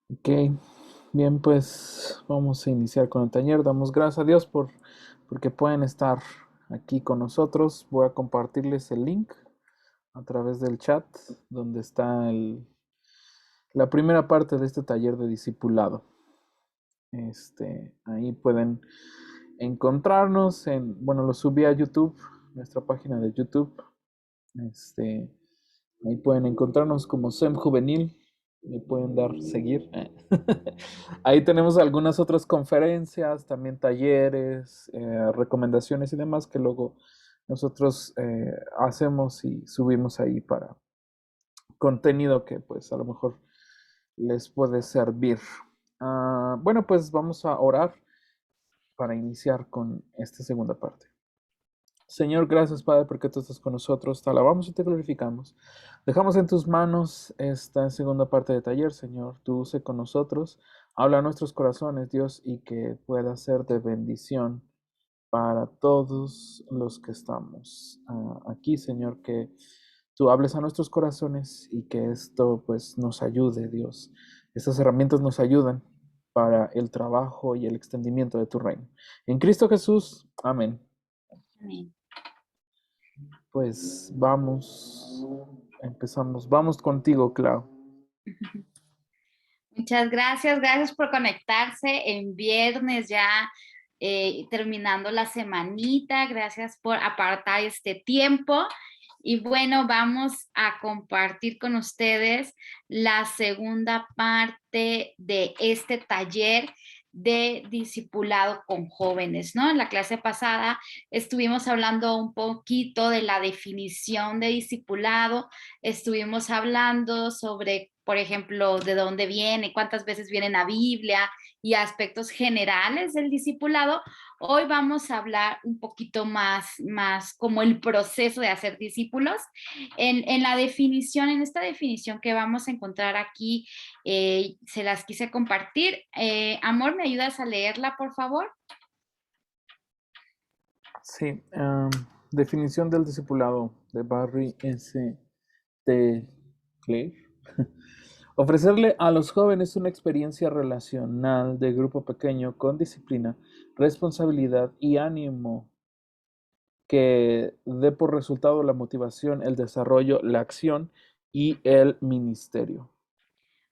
Ok, bien, pues vamos a iniciar con el taller. Damos gracias a Dios porque pueden estar aquí con nosotros. Voy a compartirles el link a través del chat donde está la primera parte de este taller de discipulado. Ahí pueden encontrarnos bueno, lo subí a YouTube, nuestra página de YouTube. Este, Ahí pueden encontrarnos como SEM Juvenil. Le pueden dar seguir. Ahí tenemos algunas otras conferencias, también talleres, recomendaciones y demás que luego nosotros hacemos y subimos ahí para contenido que pues a lo mejor les puede servir. Bueno, pues vamos a orar para iniciar con esta segunda parte. Señor, gracias Padre porque tú estás con nosotros. Te alabamos y te glorificamos. Dejamos en tus manos esta segunda parte de taller, Señor. Tú sé con nosotros. Habla a nuestros corazones, Dios, y que pueda ser de bendición para todos los que estamos aquí, Señor. Que tú hables a nuestros corazones y que esto pues nos ayude, Dios. Estas herramientas nos ayudan para el trabajo y el extendimiento de tu reino. En Cristo Jesús, amén. Amén. Pues vamos, empezamos. Vamos contigo, Clau. Muchas gracias, gracias por conectarse en viernes ya, terminando la semanita. Gracias por apartar este tiempo. Y bueno, vamos a compartir con ustedes la segunda parte de este taller de discipulado con jóvenes, ¿no? En la clase pasada estuvimos hablando un poquito de la definición de discipulado, estuvimos hablando sobre, por ejemplo, de dónde viene, cuántas veces viene en la Biblia y aspectos generales del discipulado. Hoy vamos a hablar un poquito más como el proceso de hacer discípulos. En esta definición que vamos a encontrar aquí, se las quise compartir. Amor, ¿me ayudas a leerla, por favor? Sí, definición del discipulado de Barry S. T. Clay. Ofrecerle a los jóvenes una experiencia relacional de grupo pequeño con disciplina, responsabilidad y ánimo que dé por resultado la motivación, el desarrollo, la acción y el ministerio.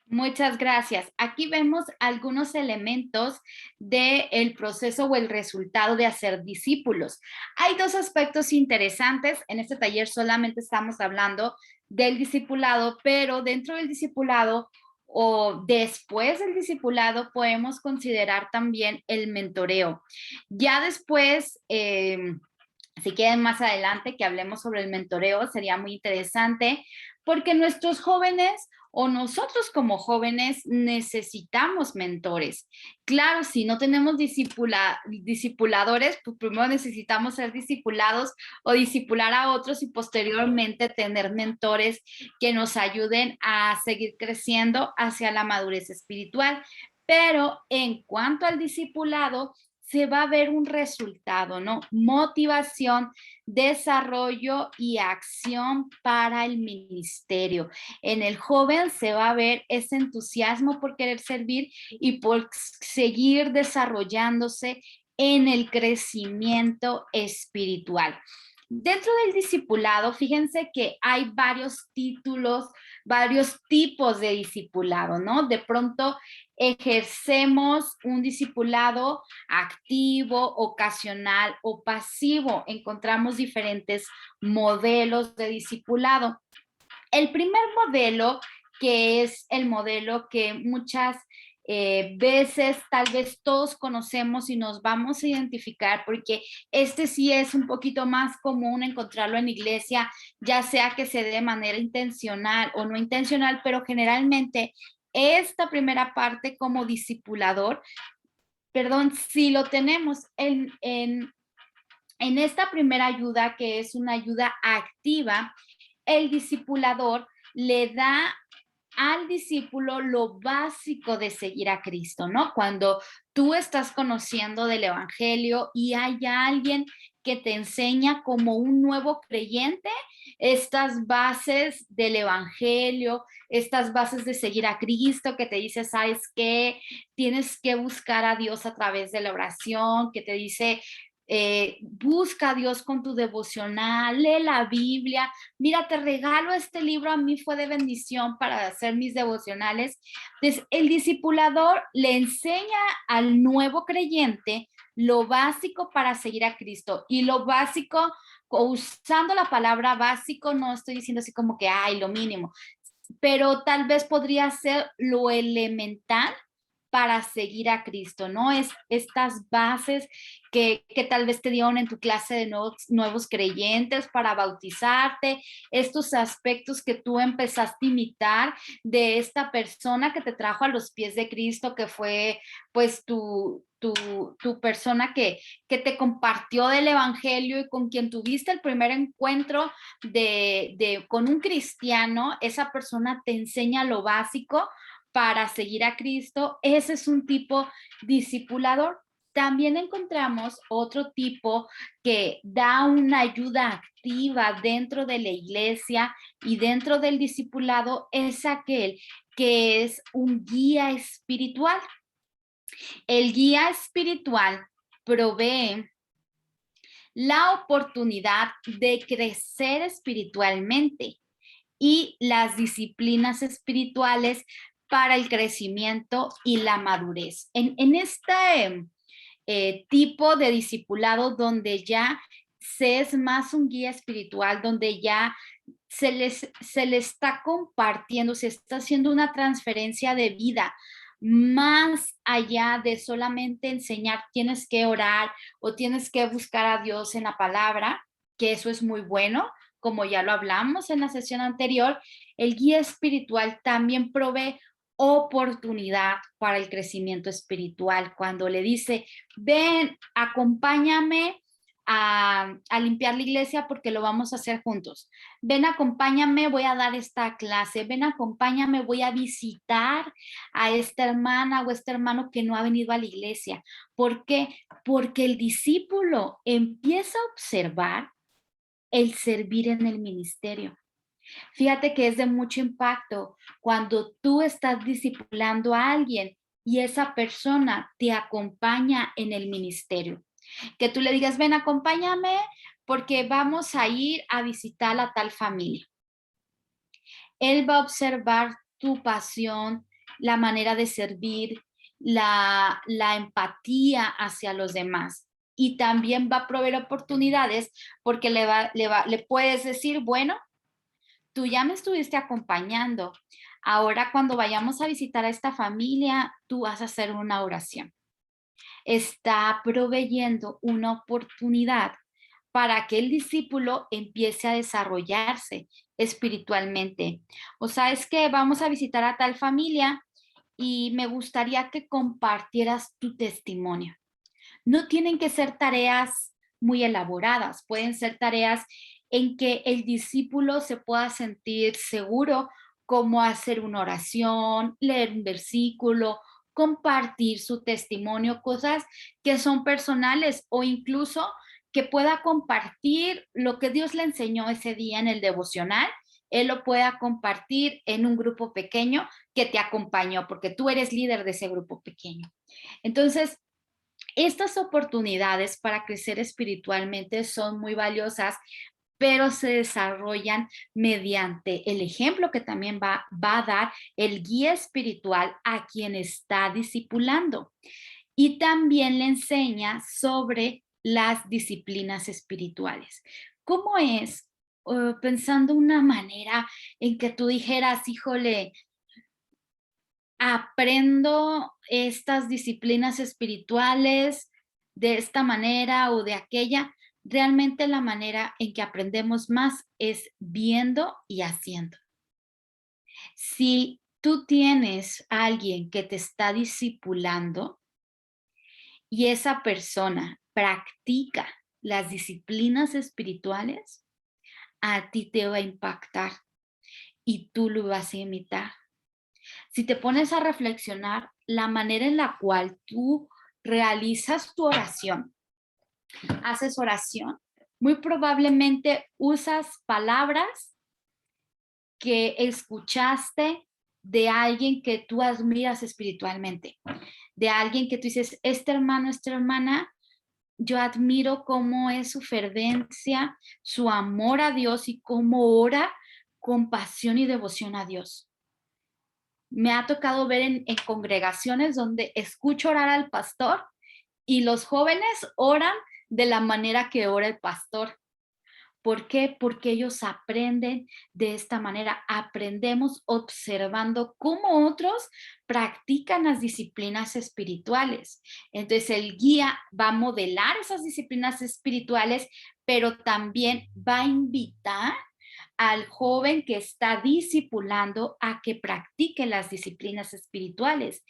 Muchas gracias. Aquí vemos algunos elementos del proceso o el resultado de hacer discípulos. Hay dos aspectos interesantes. En este taller solamente estamos hablando del discipulado, pero dentro del discipulado o después del discipulado podemos considerar también el mentoreo. Ya después, si quieren más adelante que hablemos sobre el mentoreo, sería muy interesante porque nuestros jóvenes o nosotros como jóvenes necesitamos mentores. Claro, si no tenemos discipuladores, pues primero necesitamos ser discipulados o discipular a otros y posteriormente tener mentores que nos ayuden a seguir creciendo hacia la madurez espiritual. Pero en cuanto al discipulado, se va a ver un resultado, ¿no? Motivación, desarrollo y acción para el ministerio. En el joven se va a ver ese entusiasmo por querer servir y por seguir desarrollándose en el crecimiento espiritual. Dentro del discipulado, fíjense que hay varios títulos, varios tipos de discipulado, ¿no? De pronto ejercemos un discipulado activo, ocasional o pasivo. Encontramos diferentes modelos de discipulado. El primer modelo, que es el modelo que muchas veces tal vez todos conocemos y nos vamos a identificar, porque este sí es un poquito más común encontrarlo en iglesia, ya sea que se dé de manera intencional o no intencional, pero generalmente esta primera parte como discipulador, perdón, si lo tenemos en esta primera ayuda, que es una ayuda activa, el discipulador le da al discípulo lo básico de seguir a Cristo, ¿no? Cuando tú estás conociendo del Evangelio y hay alguien que te enseña como un nuevo creyente, estas bases del evangelio, estas bases de seguir a Cristo, que te dice, ¿sabes qué? Tienes que buscar a Dios a través de la oración, que te dice, busca a Dios con tu devocional, lee la Biblia. Mira, te regalo este libro, a mí fue de bendición para hacer mis devocionales. Entonces, el discipulador le enseña al nuevo creyente lo básico para seguir a Cristo, y lo básico, usando la palabra básico, no estoy diciendo así como que, ay, lo mínimo, pero tal vez podría ser lo elemental para seguir a Cristo, ¿no? Es estas bases que tal vez te dieron en tu clase de nuevos creyentes para bautizarte, estos aspectos que tú empezaste a imitar de esta persona que te trajo a los pies de Cristo, que fue pues tu persona que te compartió del evangelio y con quien tuviste el primer encuentro con un cristiano. Esa persona te enseña lo básico para seguir a Cristo. Ese es un tipo discipulador. También encontramos otro tipo que da una ayuda activa dentro de la iglesia y dentro del discipulado, es aquel que es un guía espiritual. El guía espiritual provee la oportunidad de crecer espiritualmente y las disciplinas espirituales para el crecimiento y la madurez. En este tipo de discipulado donde ya se es más un guía espiritual, donde ya se le está compartiendo, se está haciendo una transferencia de vida más allá de solamente enseñar tienes que orar o tienes que buscar a Dios en la palabra, que eso es muy bueno, como ya lo hablamos en la sesión anterior. El guía espiritual también provee oportunidad para el crecimiento espiritual, cuando le dice, ven, acompáñame a limpiar la iglesia porque lo vamos a hacer juntos. Ven, acompáñame, voy a dar esta clase. Ven, acompáñame, voy a visitar a esta hermana o este hermano que no ha venido a la iglesia. ¿Por qué? Porque el discípulo empieza a observar el servir en el ministerio. Fíjate que es de mucho impacto cuando tú estás discipulando a alguien y esa persona te acompaña en el ministerio. Que tú le digas, ven, acompáñame porque vamos a ir a visitar a tal familia. Él va a observar tu pasión, la manera de servir, la empatía hacia los demás. Y también va a proveer oportunidades porque le puedes decir, bueno, tú ya me estuviste acompañando. Ahora cuando vayamos a visitar a esta familia, tú vas a hacer una oración. Está proveyendo una oportunidad para que el discípulo empiece a desarrollarse espiritualmente. O sabes que vamos a visitar a tal familia y me gustaría que compartieras tu testimonio. No tienen que ser tareas muy elaboradas, pueden ser tareas en que el discípulo se pueda sentir seguro, como hacer una oración, leer un versículo, compartir su testimonio, cosas que son personales, o incluso que pueda compartir lo que Dios le enseñó ese día en el devocional. Él lo pueda compartir en un grupo pequeño que te acompañó, porque tú eres líder de ese grupo pequeño. Entonces, estas oportunidades para crecer espiritualmente son muy valiosas, pero se desarrollan mediante el ejemplo que también va a dar el guía espiritual a quien está discipulando. Y también le enseña sobre las disciplinas espirituales. ¿Cómo es, pensando una manera en que tú dijeras, híjole, aprendo estas disciplinas espirituales de esta manera o de aquella? Realmente la manera en que aprendemos más es viendo y haciendo. Si tú tienes a alguien que te está discipulando y esa persona practica las disciplinas espirituales, a ti te va a impactar y tú lo vas a imitar. Si te pones a reflexionar, la manera en la cual tú realizas tu oración, haces oración, muy probablemente usas palabras que escuchaste de alguien que tú admiras espiritualmente, de alguien que tú dices, este hermano, esta hermana, yo admiro cómo es su fervencia, su amor a Dios y cómo ora con pasión y devoción a Dios. Me ha tocado ver en congregaciones donde escucho orar al pastor y los jóvenes oran de la manera que ora el pastor. ¿Por qué? Porque ellos aprenden de esta manera. Aprendemos observando cómo otros practican las disciplinas espirituales. Entonces el guía va a modelar esas disciplinas espirituales, pero también va a invitar al joven que está discipulando a que practique las disciplinas espirituales.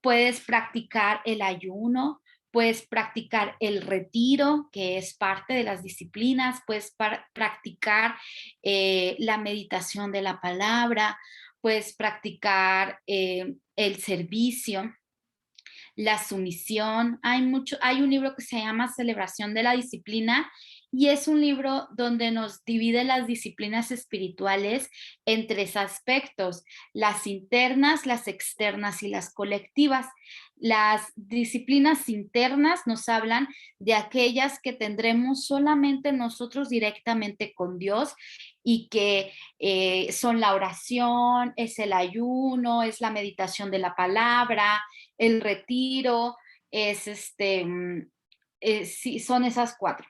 Puedes practicar el ayuno, puedes practicar el retiro, que es parte de las disciplinas, puedes practicar la meditación de la palabra, puedes practicar el servicio, la sumisión. Hay un libro que se llama Celebración de la Disciplina y es un libro donde nos divide las disciplinas espirituales en tres aspectos: las internas, las externas y las colectivas. Las disciplinas internas nos hablan de aquellas que tendremos solamente nosotros directamente con Dios y que son la oración, es el ayuno, es la meditación de la palabra, el retiro, es sí, son esas cuatro.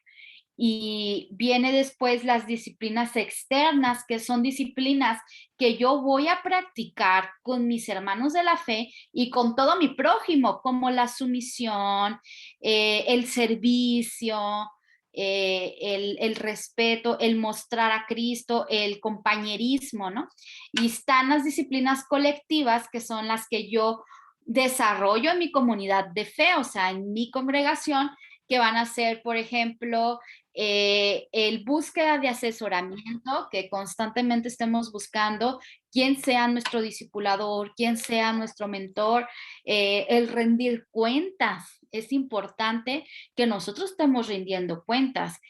Y viene después las disciplinas externas, que son disciplinas que yo voy a practicar con mis hermanos de la fe y con todo mi prójimo, como la sumisión, el servicio, el respeto, el mostrar a Cristo, el compañerismo, ¿no? Y están las disciplinas colectivas, que son las que yo desarrollo en mi comunidad de fe, o sea, en mi congregación, que van a ser, por ejemplo, el búsqueda de asesoramiento, que constantemente estemos buscando quién sea nuestro discipulador, quién sea nuestro mentor, el rendir cuentas. Es importante que nosotros estemos rindiendo cuentas.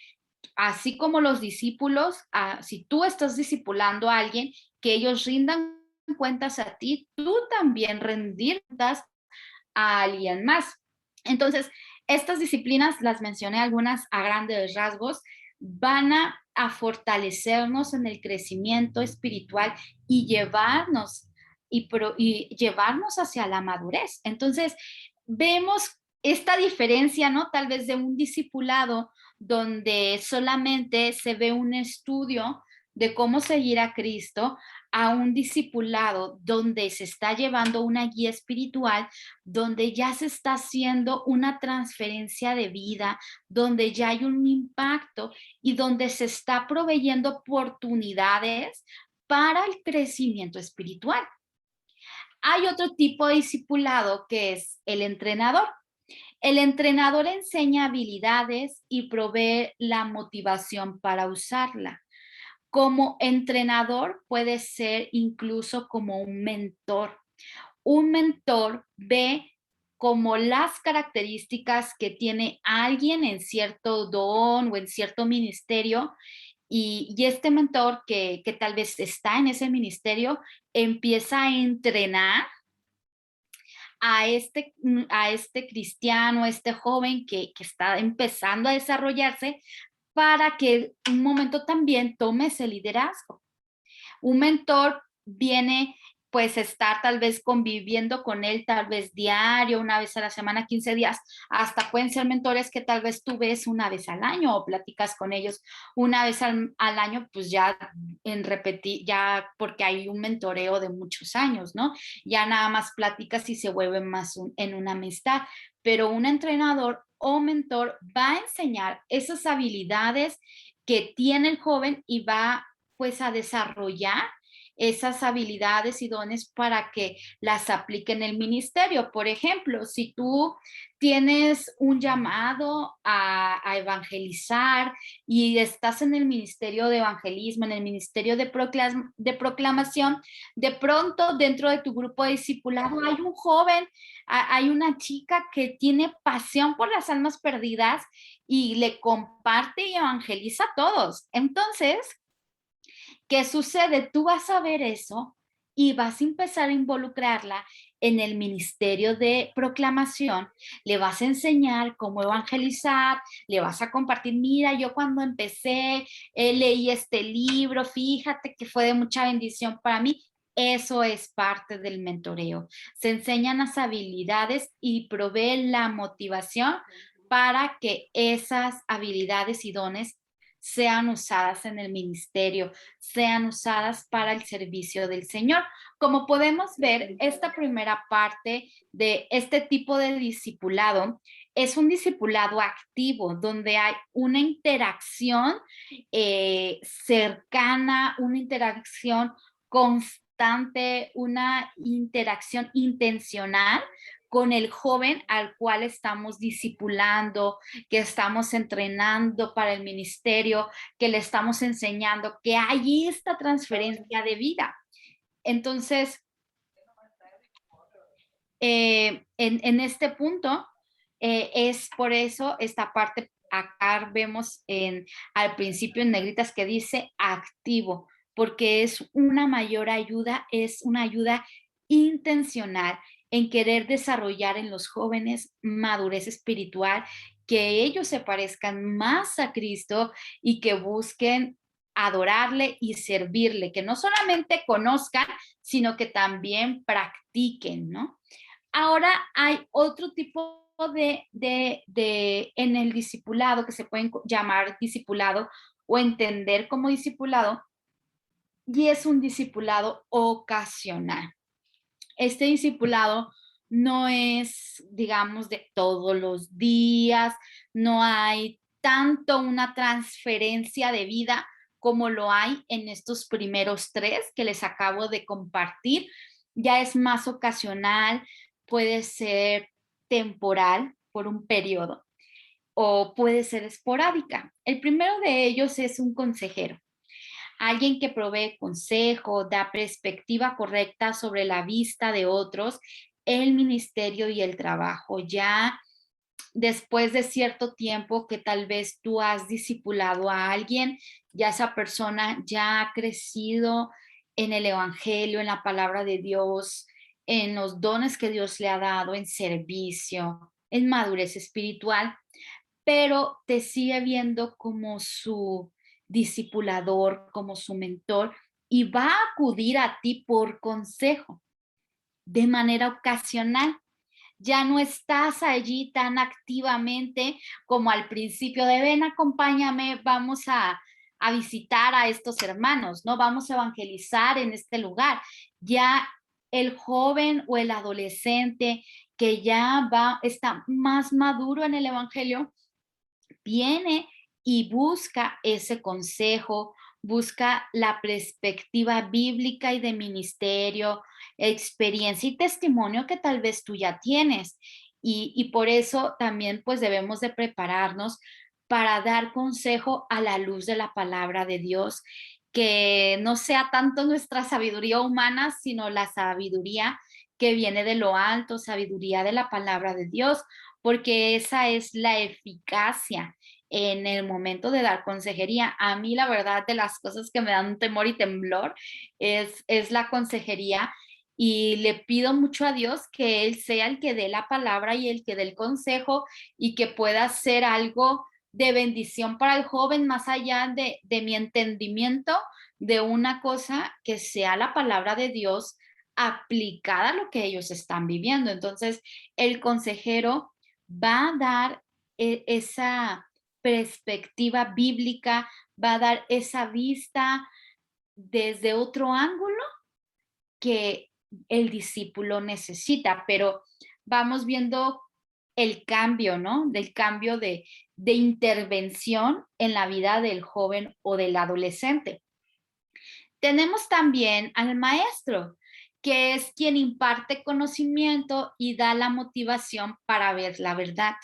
Así como los discípulos, si tú estás discipulando a alguien, que ellos rindan cuentas a ti, tú también rendir cuentas a alguien más. Entonces, estas disciplinas, las mencioné algunas a grandes rasgos, van a fortalecernos en el crecimiento espiritual y y llevarnos hacia la madurez. Entonces, vemos esta diferencia, ¿no? Tal vez de un discipulado donde solamente se ve un estudio de cómo seguir a Cristo, a un discipulado donde se está llevando una guía espiritual, donde ya se está haciendo una transferencia de vida, donde ya hay un impacto y donde se está proveyendo oportunidades para el crecimiento espiritual. Hay otro tipo de discipulado que es el entrenador. El entrenador enseña habilidades y provee la motivación para usarla. Como entrenador puede ser incluso como un mentor. Un mentor ve como las características que tiene alguien en cierto don o en cierto ministerio, y este mentor que tal vez está en ese ministerio empieza a entrenar a este cristiano, a este joven que está empezando a desarrollarse, para que un momento también tome ese liderazgo. Un mentor viene pues estar tal vez conviviendo con él, tal vez diario, una vez a la semana, 15 días, hasta pueden ser mentores que tal vez tú ves una vez al año o platicas con ellos una vez al año, pues ya en repetir, ya porque hay un mentoreo de muchos años, ¿no? Ya nada más platicas y se vuelve más en una amistad, pero un entrenador o mentor va a enseñar esas habilidades que tiene el joven y va pues a desarrollar esas habilidades y dones para que las aplique en el ministerio. Por ejemplo, si tú tienes un llamado a evangelizar y estás en el ministerio de evangelismo, en el ministerio de proclamación, de pronto dentro de tu grupo de discipulado hay un joven, hay una chica que tiene pasión por las almas perdidas y le comparte y evangeliza a todos. Entonces, ¿qué sucede? Tú vas a ver eso y vas a empezar a involucrarla en el ministerio de proclamación, le vas a enseñar cómo evangelizar, le vas a compartir, mira, yo cuando empecé leí este libro, fíjate que fue de mucha bendición para mí. Eso es parte del mentoreo. Se enseñan las habilidades y provee la motivación para que esas habilidades y dones sean usadas en el ministerio, sean usadas para el servicio del Señor. Como podemos ver, esta primera parte de este tipo de discipulado es un discipulado activo, donde hay una interacción cercana, una interacción constante, una interacción intencional con el joven al cual estamos discipulando, que estamos entrenando para el ministerio, que le estamos enseñando, que hay esta transferencia de vida. Entonces, en este punto, es por eso esta parte, acá vemos al principio en negritas que dice activo, porque es una mayor ayuda, es una ayuda intencional en querer desarrollar en los jóvenes madurez espiritual, que ellos se parezcan más a Cristo y que busquen adorarle y servirle, que no solamente conozcan, sino que también practiquen, ¿no? Ahora hay otro tipo en el discipulado que se pueden llamar discipulado o entender como discipulado, y es un discipulado ocasional. Este discipulado no es, digamos, de todos los días, no hay tanto una transferencia de vida como lo hay en estos primeros tres que les acabo de compartir. Ya es más ocasional, puede ser temporal por un periodo o puede ser esporádica. El primero de ellos es un consejero, alguien que provee consejo, da perspectiva correcta sobre la vista de otros, el ministerio y el trabajo. Ya después de cierto tiempo que tal vez tú has discipulado a alguien, ya esa persona ya ha crecido en el evangelio, en la palabra de Dios, en los dones que Dios le ha dado, en servicio, en madurez espiritual, pero te sigue viendo como su discipulador, como su mentor, y va a acudir a ti por consejo de manera ocasional. Ya no estás allí tan activamente como al principio de ven, acompáñame, vamos a visitar a estos hermanos, ¿no? Vamos a evangelizar en este lugar. Ya el joven o el adolescente que ya está más maduro en el evangelio, viene y busca ese consejo, busca la perspectiva bíblica y de ministerio, experiencia y testimonio que tal vez tú ya tienes. Y por eso también pues debemos de prepararnos para dar consejo a la luz de la palabra de Dios, que no sea tanto nuestra sabiduría humana, sino la sabiduría que viene de lo alto, sabiduría de la palabra de Dios, porque esa es la eficacia en el momento de dar consejería. A mí la verdad de las cosas que me dan temor y temblor es la consejería, y le pido mucho a Dios que Él sea el que dé la palabra y el que dé el consejo y que pueda ser algo de bendición para el joven más allá de mi entendimiento de una cosa, que sea la palabra de Dios aplicada a lo que ellos están viviendo. Entonces, el consejero va a dar esa perspectiva bíblica, va a dar esa vista desde otro ángulo que el discípulo necesita, pero vamos viendo el cambio, ¿no? Del cambio de intervención en la vida del joven o del adolescente. Tenemos también al maestro, que es quien imparte conocimiento y da la motivación para ver la verdad.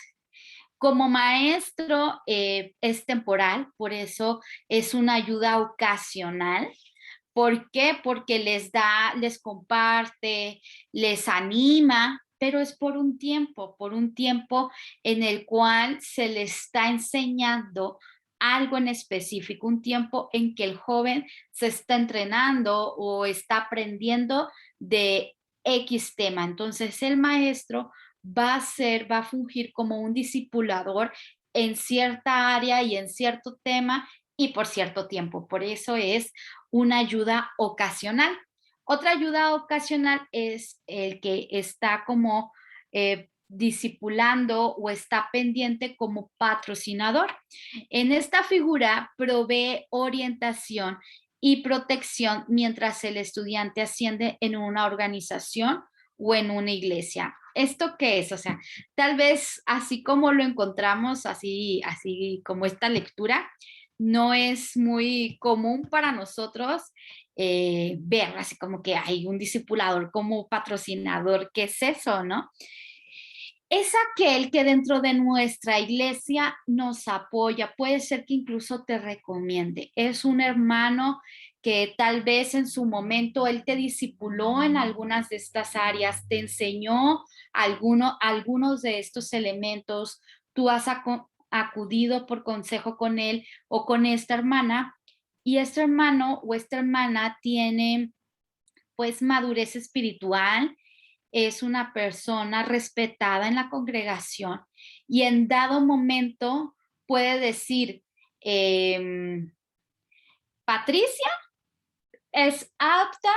Como maestro es temporal, por eso es una ayuda ocasional. ¿Por qué? Porque les da, les comparte, les anima, pero es por un tiempo en el cual se le está enseñando algo en específico, un tiempo en que el joven se está entrenando o está aprendiendo de X tema. Entonces el maestro va a fungir como un discipulador en cierta área y en cierto tema y por cierto tiempo. Por eso es una ayuda ocasional. Otra ayuda ocasional es el que está como discipulando o está pendiente como patrocinador. En esta figura provee orientación y protección mientras el estudiante asciende en una organización o en una iglesia. ¿Esto qué es? O sea, tal vez así como lo encontramos, así como esta lectura, no es muy común para nosotros ver así como que hay un discipulador como patrocinador. ¿Qué es eso, no? Es aquel que dentro de nuestra iglesia nos apoya, puede ser que incluso te recomiende. Es un hermano que tal vez en su momento él te discipuló en algunas de estas áreas, te enseñó algunos de estos elementos, tú has acudido por consejo con él o con esta hermana y este hermano o esta hermana tiene pues madurez espiritual, es una persona respetada en la congregación y en dado momento puede decir, Patricia es apta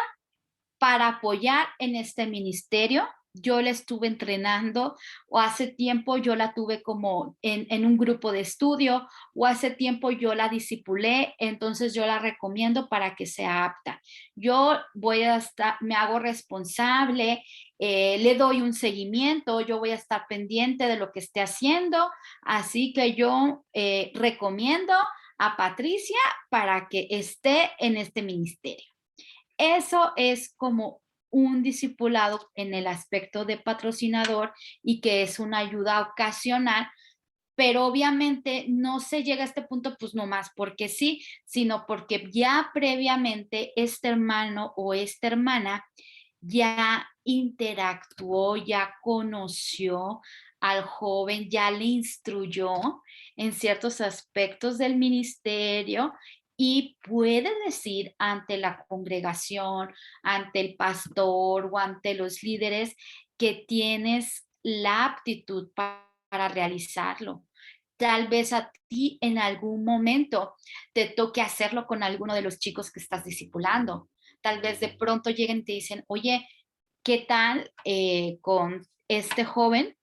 para apoyar en este ministerio. Yo la estuve entrenando o hace tiempo yo la tuve como en un grupo de estudio o hace tiempo yo la discipulé, entonces yo la recomiendo para que sea apta. Yo voy a estar, me hago responsable, le doy un seguimiento, yo voy a estar pendiente de lo que esté haciendo, así que yo recomiendo a Patricia para que esté en este ministerio. Eso es como un discipulado en el aspecto de patrocinador y que es una ayuda ocasional, pero obviamente no se llega a este punto pues nomás porque sí, sino porque ya previamente este hermano o esta hermana ya interactuó, ya conoció al joven, ya le instruyó en ciertos aspectos del ministerio y puede decir ante la congregación, ante el pastor o ante los líderes que tienes la aptitud para realizarlo. Tal vez a ti en algún momento te toque hacerlo con alguno de los chicos que estás discipulando. Tal vez de pronto lleguen y te dicen, oye, ¿qué tal con este joven?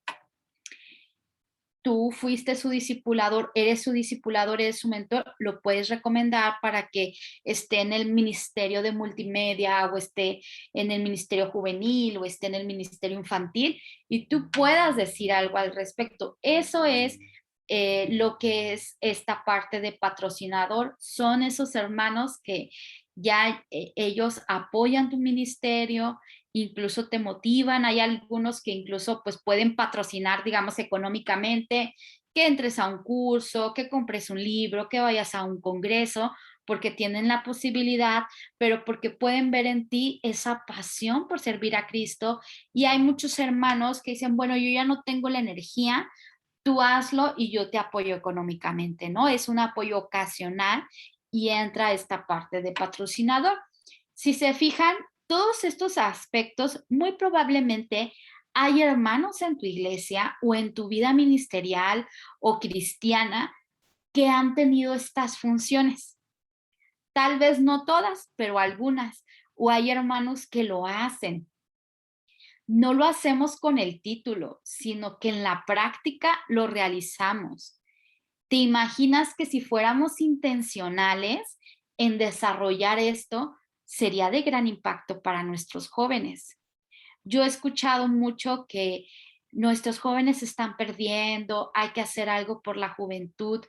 Tú fuiste su discipulador, eres su mentor, lo puedes recomendar para que esté en el ministerio de multimedia o esté en el ministerio juvenil o esté en el ministerio infantil y tú puedas decir algo al respecto. Eso es lo que es esta parte de patrocinador. Son esos hermanos que ya ellos apoyan tu ministerio, incluso te motivan, hay algunos que incluso pues pueden patrocinar, digamos, económicamente, que entres a un curso, que compres un libro, que vayas a un congreso, porque tienen la posibilidad, pero porque pueden ver en ti esa pasión por servir a Cristo. Y hay muchos hermanos que dicen, bueno, yo ya no tengo la energía, tú hazlo y yo te apoyo económicamente, ¿no? Es un apoyo ocasional y entra esta parte de patrocinador. Si se fijan, todos estos aspectos, muy probablemente hay hermanos en tu iglesia o en tu vida ministerial o cristiana que han tenido estas funciones. Tal vez no todas, pero algunas. O hay hermanos que lo hacen. No lo hacemos con el título, sino que en la práctica lo realizamos. ¿Te imaginas que si fuéramos intencionales en desarrollar esto, sería de gran impacto para nuestros jóvenes? Yo he escuchado mucho que nuestros jóvenes se están perdiendo, hay que hacer algo por la juventud,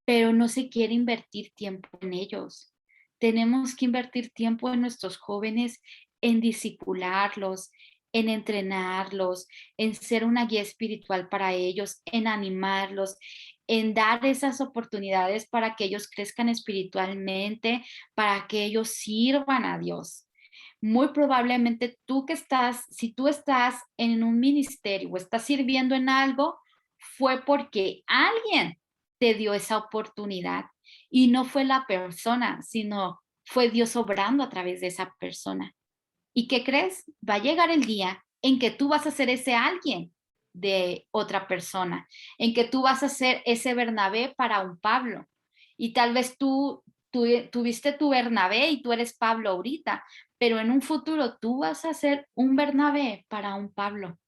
pero no se quiere invertir tiempo en ellos. Tenemos que invertir tiempo en nuestros jóvenes, en discipularlos, en entrenarlos, en ser una guía espiritual para ellos, en animarlos, en dar esas oportunidades para que ellos crezcan espiritualmente, para que ellos sirvan a Dios. Muy probablemente si tú estás en un ministerio o estás sirviendo en algo, fue porque alguien te dio esa oportunidad y no fue la persona, sino fue Dios obrando a través de esa persona. ¿Y qué crees? Va a llegar el día en que tú vas a ser ese alguien de otra persona, en que tú vas a ser ese Bernabé para un Pablo. Y tal vez tú tuviste tu Bernabé y tú eres Pablo ahorita, pero en un futuro tú vas a ser un Bernabé para un Pablo.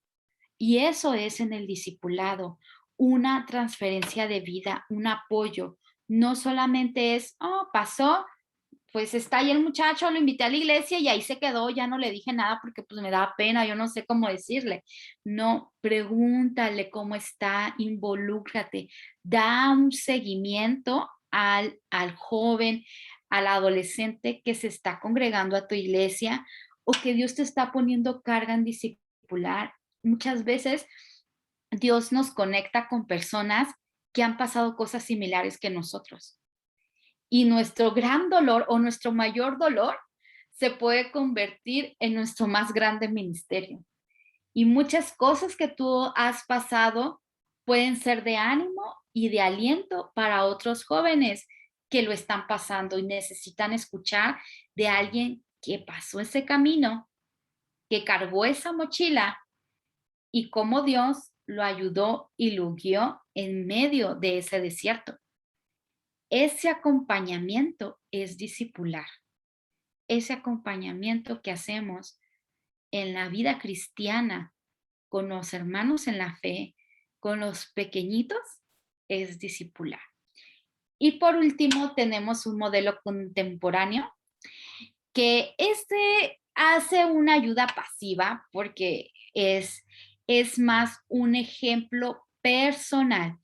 Y eso es en el discipulado, una transferencia de vida, un apoyo. No solamente es, oh, pasó, pues está ahí el muchacho, lo invité a la iglesia y ahí se quedó, ya no le dije nada porque pues me da pena, yo no sé cómo decirle. No, pregúntale cómo está, involúcrate, da un seguimiento al joven, al adolescente que se está congregando a tu iglesia o que Dios te está poniendo carga en discipular. Muchas veces Dios nos conecta con personas que han pasado cosas similares que nosotros y nuestro gran dolor o nuestro mayor dolor se puede convertir en nuestro más grande ministerio. Y muchas cosas que tú has pasado pueden ser de ánimo y de aliento para otros jóvenes que lo están pasando y necesitan escuchar de alguien que pasó ese camino, que cargó esa mochila y cómo Dios lo ayudó y lo guió en medio de ese desierto. Ese acompañamiento es discipular. Ese acompañamiento que hacemos en la vida cristiana con los hermanos en la fe, con los pequeñitos, es discipular. Y por último, tenemos un modelo contemporáneo que hace una ayuda pasiva porque es más un ejemplo personal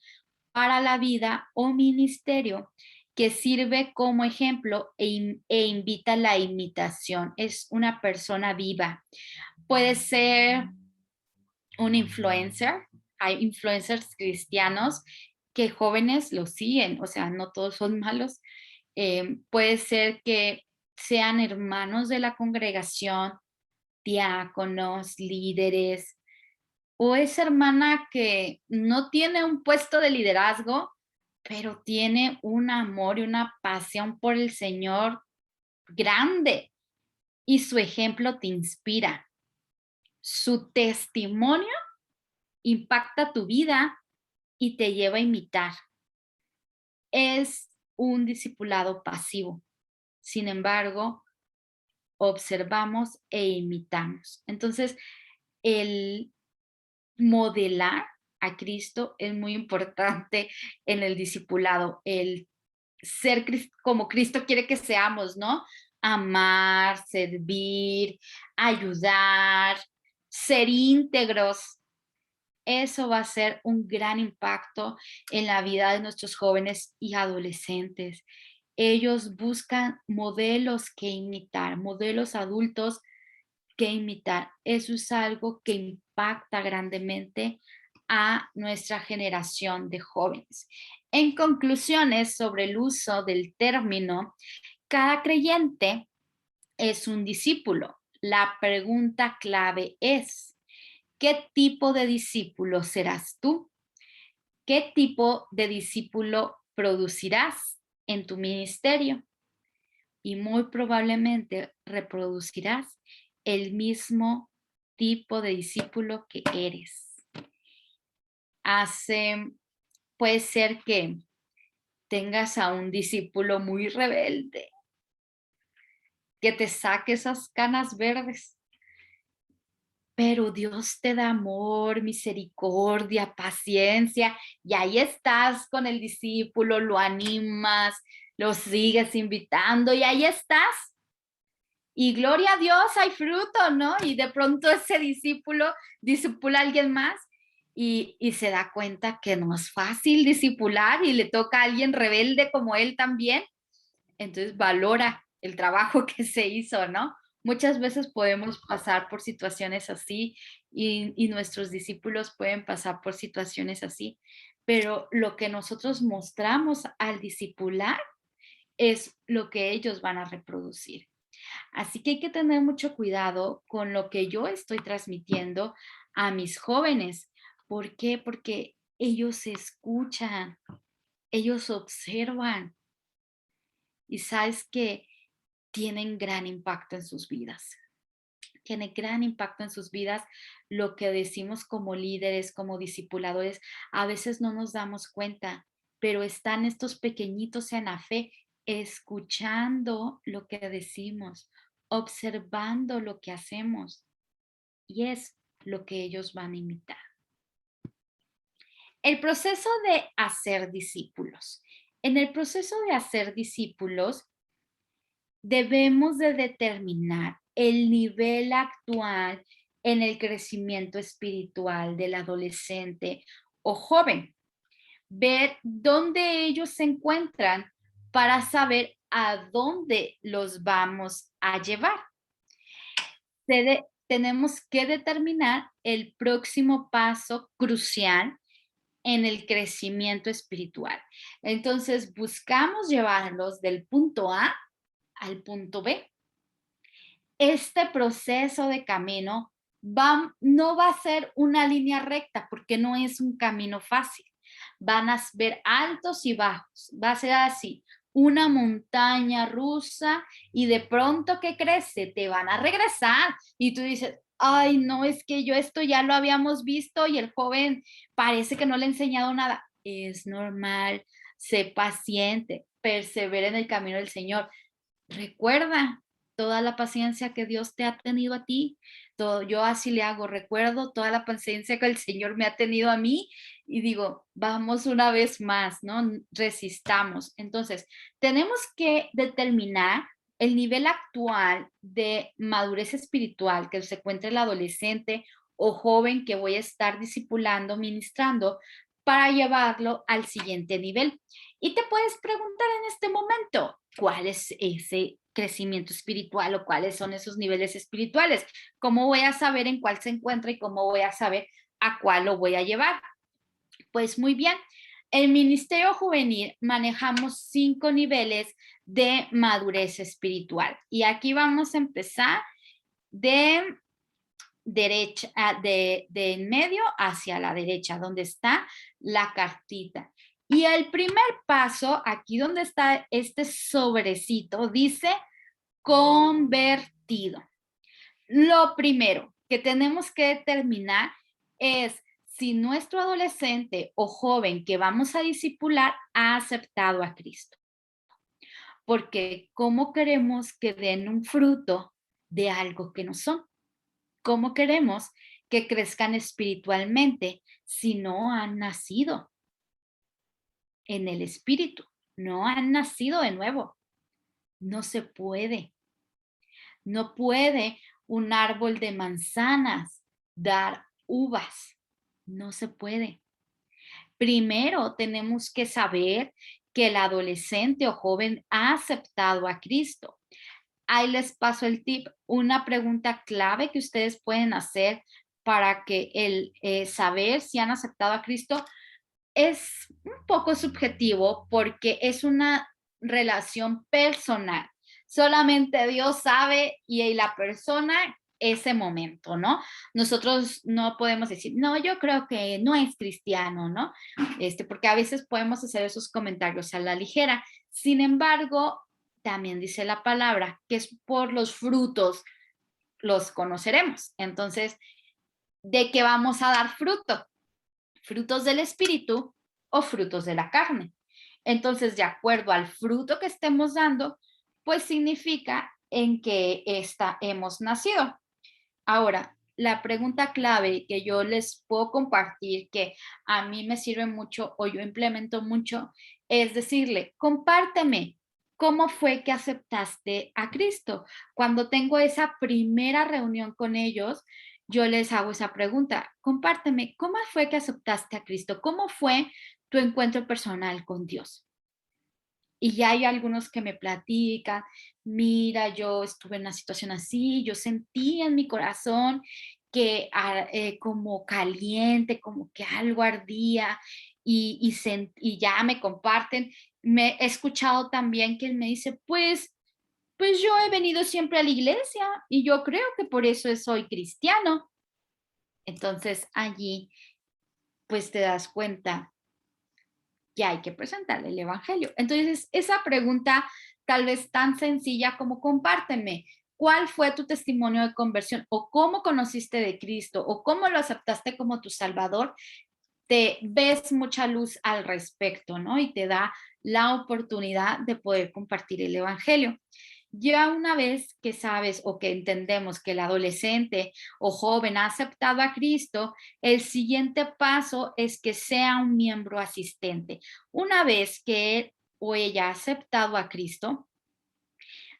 para la vida o ministerio que sirve como ejemplo e invita a la imitación. Es una persona viva. Puede ser un influencer. Hay influencers cristianos que jóvenes lo siguen, o sea, no todos son malos. Puede ser que sean hermanos de la congregación, diáconos, líderes, o esa hermana que no tiene un puesto de liderazgo, pero tiene un amor y una pasión por el Señor grande y su ejemplo te inspira. Su testimonio impacta tu vida y te lleva a imitar. Es un discipulado pasivo. Sin embargo, observamos e imitamos. Entonces, el modelar a Cristo es muy importante en el discipulado, el ser como Cristo quiere que seamos, ¿no? Amar, servir, ayudar, ser íntegros. Eso va a ser un gran impacto en la vida de nuestros jóvenes y adolescentes. Ellos buscan modelos que imitar, modelos adultos que imitar. Eso es algo que impacta grandemente a nuestra generación de jóvenes. En conclusiones sobre el uso del término, cada creyente es un discípulo. La pregunta clave es, ¿qué tipo de discípulo serás tú? ¿Qué tipo de discípulo producirás en tu ministerio? Y muy probablemente reproducirás el mismo tipo de discípulo que eres. Puede ser que tengas a un discípulo muy rebelde, que te saque esas canas verdes, pero Dios te da amor, misericordia, paciencia, y ahí estás con el discípulo, lo animas, lo sigues invitando, y ahí estás. Y gloria a Dios, hay fruto, ¿no? Y de pronto ese discípulo discipula a alguien más y se da cuenta que no es fácil discipular y le toca a alguien rebelde como él también. Entonces valora el trabajo que se hizo, ¿no? Muchas veces podemos pasar por situaciones así y nuestros discípulos pueden pasar por situaciones así, pero lo que nosotros mostramos al discipular es lo que ellos van a reproducir. Así que hay que tener mucho cuidado con lo que yo estoy transmitiendo a mis jóvenes. ¿Por qué? Porque ellos escuchan, ellos observan y sabes que tienen gran impacto en sus vidas. Tiene gran impacto en sus vidas lo que decimos como líderes, como discipuladores. A veces no nos damos cuenta, pero están estos pequeñitos en la fe escuchando lo que decimos, observando lo que hacemos y es lo que ellos van a imitar. El proceso de hacer discípulos. En el proceso de hacer discípulos, debemos de determinar el nivel actual en el crecimiento espiritual del adolescente o joven, ver dónde ellos se encuentran para saber a dónde los vamos a llevar. Tenemos que determinar el próximo paso crucial en el crecimiento espiritual. Entonces, buscamos llevarlos del punto A al punto B. Este proceso de camino no va a ser una línea recta porque no es un camino fácil. Van a ver altos y bajos. Va a ser así, una montaña rusa y de pronto que crece, te van a regresar y tú dices, ay, no, es que yo esto ya lo habíamos visto y el joven parece que no le he enseñado nada. Es normal, sé paciente, persevera en el camino del Señor. Recuerda toda la paciencia que Dios te ha tenido a ti. Yo así le hago, recuerdo toda la paciencia que el Señor me ha tenido a mí y digo, vamos una vez más, ¿no? Resistamos. Entonces, tenemos que determinar el nivel actual de madurez espiritual que se encuentra el adolescente o joven que voy a estar discipulando, ministrando, para llevarlo al siguiente nivel. Y te puedes preguntar en este momento, ¿cuál es ese crecimiento espiritual o cuáles son esos niveles espirituales? ¿Cómo voy a saber en cuál se encuentra y cómo voy a saber a cuál lo voy a llevar? Pues muy bien, en Ministerio Juvenil manejamos 5 niveles de madurez espiritual. Y aquí vamos a empezar de derecha, de en medio hacia la derecha, donde está la cartita. Y el primer paso, aquí donde está este sobrecito, dice convertido. Lo primero que tenemos que determinar es si nuestro adolescente o joven que vamos a discipular ha aceptado a Cristo. Porque ¿cómo queremos que den un fruto de algo que no son? ¿Cómo queremos que crezcan espiritualmente si no han nacido en el espíritu? No han nacido de nuevo. No se puede. No puede un árbol de manzanas dar uvas. No se puede. Primero tenemos que saber que el adolescente o joven ha aceptado a Cristo. Ahí les paso el tip, una pregunta clave que ustedes pueden hacer para que el saber si han aceptado a Cristo es un poco subjetivo porque es una relación personal. Solamente Dios sabe y la persona ese momento, ¿no? Nosotros no podemos decir, no, yo creo que no es cristiano, ¿no? Porque a veces podemos hacer esos comentarios a la ligera. Sin embargo, también dice la palabra que es por los frutos los conoceremos. Entonces, ¿de qué vamos a dar fruto? ¿Frutos del espíritu o frutos de la carne? Entonces, de acuerdo al fruto que estemos dando, pues significa en que hemos nacido. Ahora, la pregunta clave que yo les puedo compartir, que a mí me sirve mucho o yo implemento mucho, es decirle, compárteme cómo fue que aceptaste a Cristo. Cuando tengo esa primera reunión con ellos, yo les hago esa pregunta, compárteme, ¿cómo fue que aceptaste a Cristo? ¿Cómo fue tu encuentro personal con Dios? Y ya hay algunos que me platican, mira, yo estuve en una situación así, yo sentí en mi corazón que como caliente, como que algo ardía y ya me comparten. Me he escuchado también que él me dice, pues yo he venido siempre a la iglesia y yo creo que por eso soy cristiano. Entonces allí pues te das cuenta que hay que presentarle el evangelio. Entonces, esa pregunta tal vez tan sencilla como compárteme, ¿cuál fue tu testimonio de conversión o cómo conociste de Cristo o cómo lo aceptaste como tu Salvador? Te ves mucha luz al respecto, ¿no? Y te da la oportunidad de poder compartir el evangelio. Ya una vez que sabes o que entendemos que el adolescente o joven ha aceptado a Cristo, el siguiente paso es que sea un miembro asistente. Una vez que él o ella ha aceptado a Cristo,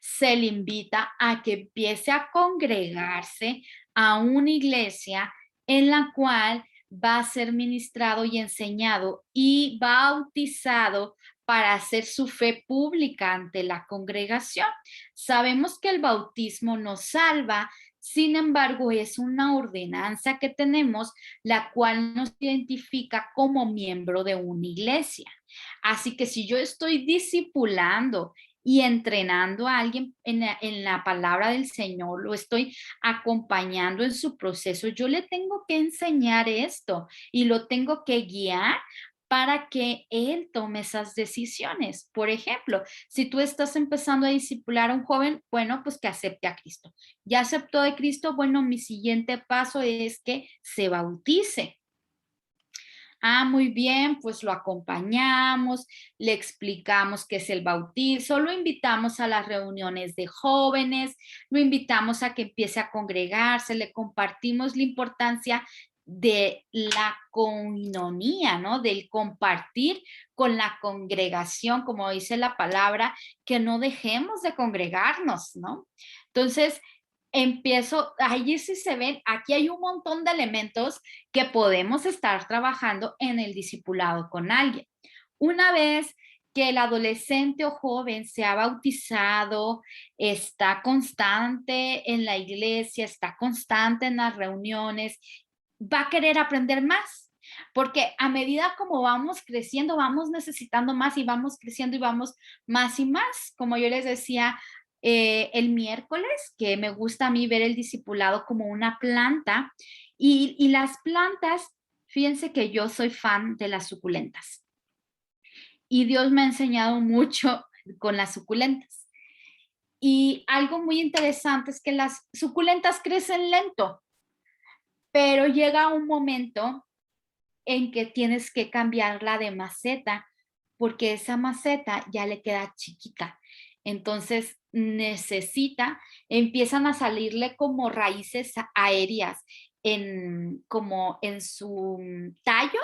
se le invita a que empiece a congregarse a una iglesia en la cual va a ser ministrado y enseñado y bautizado para hacer su fe pública ante la congregación. Sabemos que el bautismo nos salva, sin embargo, es una ordenanza que tenemos, la cual nos identifica como miembro de una iglesia. Así que si yo estoy discipulando y entrenando a alguien en la palabra del Señor, lo estoy acompañando en su proceso, yo le tengo que enseñar esto y lo tengo que guiar para que él tome esas decisiones. Por ejemplo, si tú estás empezando a discipular a un joven, bueno, pues que acepte a Cristo. Ya aceptó de Cristo, bueno, mi siguiente paso es que se bautice. Ah, muy bien, pues lo acompañamos, le explicamos qué es el bautizo, lo invitamos a las reuniones de jóvenes, lo invitamos a que empiece a congregarse, le compartimos la importancia de la coinonía, ¿no? Del compartir con la congregación, como dice la palabra, que no dejemos de congregarnos, ¿no? Entonces, allí sí se ven, aquí hay un montón de elementos que podemos estar trabajando en el discipulado con alguien. Una vez que el adolescente o joven se ha bautizado, está constante en la iglesia, está constante en las reuniones, va a querer aprender más. Porque a medida como vamos creciendo, vamos necesitando más y vamos creciendo y vamos más y más. Como yo les decía el miércoles, que me gusta a mí ver el discipulado como una planta y las plantas, fíjense que yo soy fan de las suculentas y Dios me ha enseñado mucho con las suculentas. Y algo muy interesante es que las suculentas crecen lento, pero llega un momento en que tienes que cambiarla de maceta porque esa maceta ya le queda chiquita. Entonces empiezan a salirle como raíces aéreas como en su tallo,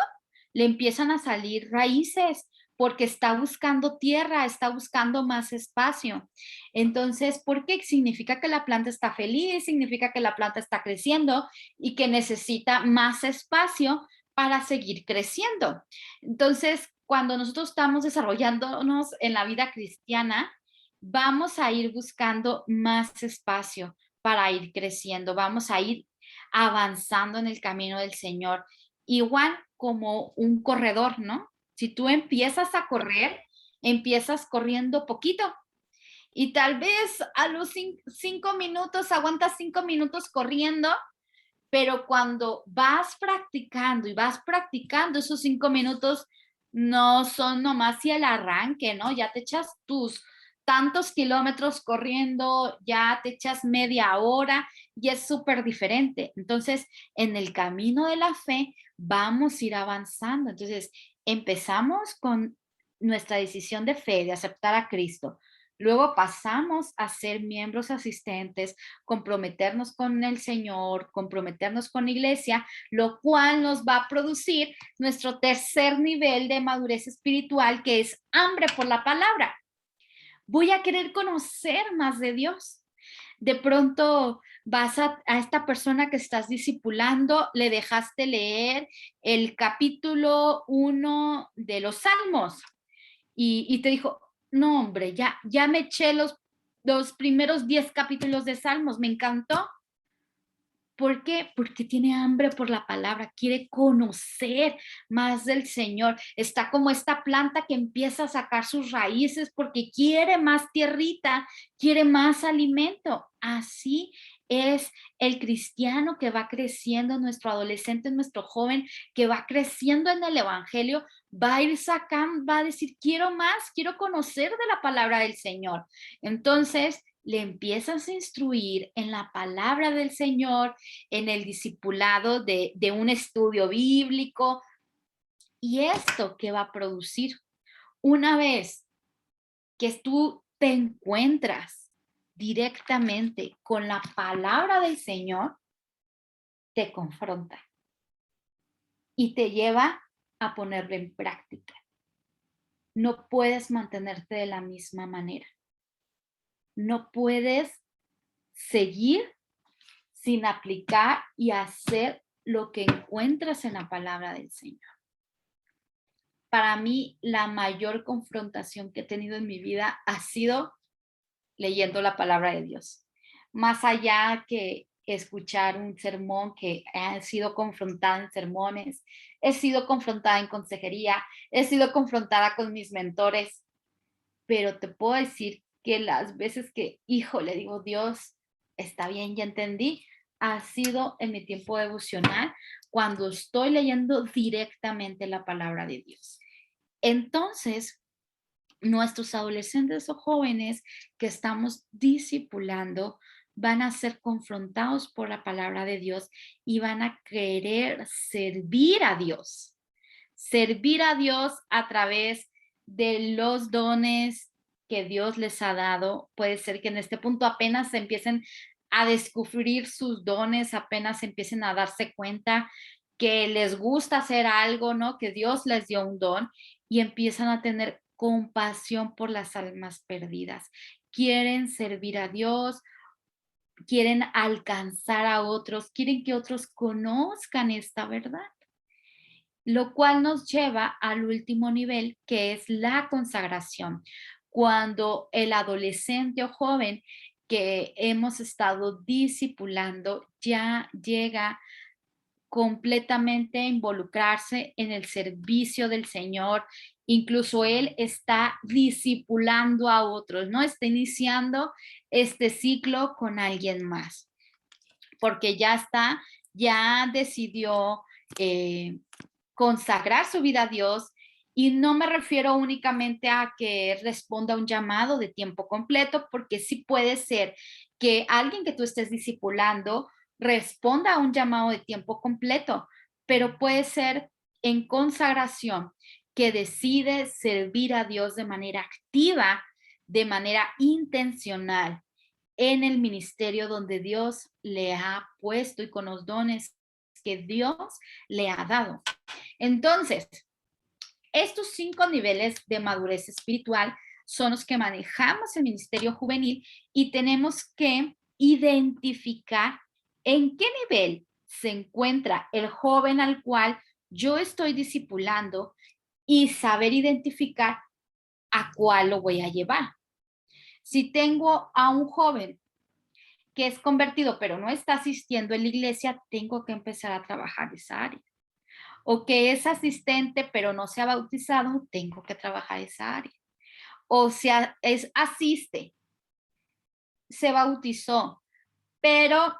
le empiezan a salir raíces porque está buscando tierra, está buscando más espacio. Entonces, ¿por qué? Significa que la planta está feliz, significa que la planta está creciendo y que necesita más espacio para seguir creciendo. Entonces, cuando nosotros estamos desarrollándonos en la vida cristiana, vamos a ir buscando más espacio para ir creciendo, vamos a ir avanzando en el camino del Señor, igual como un corredor, ¿no? Si tú empiezas a correr, empiezas corriendo poquito y tal vez a los 5 minutos, aguantas 5 minutos corriendo, pero cuando vas practicando y vas practicando esos 5 minutos, no son nomás y el arranque, ¿no? Ya te echas tus tantos kilómetros corriendo, ya te echas media hora y es súper diferente. Entonces, en el camino de la fe vamos a ir avanzando. Entonces, empezamos con nuestra decisión de fe, de aceptar a Cristo. Luego pasamos a ser miembros asistentes, comprometernos con el Señor, comprometernos con la iglesia, lo cual nos va a producir nuestro tercer nivel de madurez espiritual, que es hambre por la palabra. Voy a querer conocer más de Dios. De pronto vas a esta persona que estás discipulando, le dejaste leer el capítulo 1 de los Salmos y te dijo, No, hombre, ya me eché los primeros 10 capítulos de Salmos, me encantó. ¿Por qué? Porque tiene hambre por la palabra, quiere conocer más del Señor. Está como esta planta que empieza a sacar sus raíces porque quiere más tierrita, quiere más alimento. Así es el cristiano que va creciendo, nuestro adolescente, nuestro joven que va creciendo en el Evangelio, va a ir sacando, va a decir, quiero más, quiero conocer de la palabra del Señor. Entonces, le empiezas a instruir en la palabra del Señor, en el discipulado de un estudio bíblico. ¿Y esto qué va a producir? Una vez que tú te encuentras directamente con la palabra del Señor, te confronta y te lleva a ponerlo en práctica. No puedes mantenerte de la misma manera. No puedes seguir sin aplicar y hacer lo que encuentras en la palabra del Señor. Para mí, la mayor confrontación que he tenido en mi vida ha sido leyendo la palabra de Dios. Más allá que escuchar un sermón, que he sido confrontada en sermones, he sido confrontada en consejería, he sido confrontada con mis mentores, pero te puedo decir que las veces que, hijo, le digo, Dios, está bien, ya entendí, ha sido en mi tiempo devocional cuando estoy leyendo directamente la palabra de Dios. Entonces, nuestros adolescentes o jóvenes que estamos discipulando van a ser confrontados por la palabra de Dios y van a querer servir a Dios a través de los dones que Dios les ha dado. Puede ser que en este punto apenas se empiecen a descubrir sus dones, apenas empiecen a darse cuenta que les gusta hacer algo, ¿no? Que Dios les dio un don y empiezan a tener compasión por las almas perdidas. Quieren servir a Dios, quieren alcanzar a otros, quieren que otros conozcan esta verdad, lo cual nos lleva al último nivel, que es la consagración. Cuando el adolescente o joven que hemos estado discipulando ya llega completamente a involucrarse en el servicio del Señor, incluso él está discipulando a otros, ¿no? Está iniciando este ciclo con alguien más, porque ya decidió consagrar su vida a Dios. Y no me refiero únicamente a que responda a un llamado de tiempo completo, porque sí puede ser que alguien que tú estés discipulando responda a un llamado de tiempo completo, pero puede ser en consagración que decide servir a Dios de manera activa, de manera intencional en el ministerio donde Dios le ha puesto y con los dones que Dios le ha dado. Entonces, estos 5 niveles de madurez espiritual son los que manejamos el ministerio juvenil y tenemos que identificar en qué nivel se encuentra el joven al cual yo estoy discipulando y saber identificar a cuál lo voy a llevar. Si tengo a un joven que es convertido pero no está asistiendo en la iglesia, tengo que empezar a trabajar esa área. O que es asistente pero no se ha bautizado, tengo que trabajar esa área. O sea, asiste, se bautizó, pero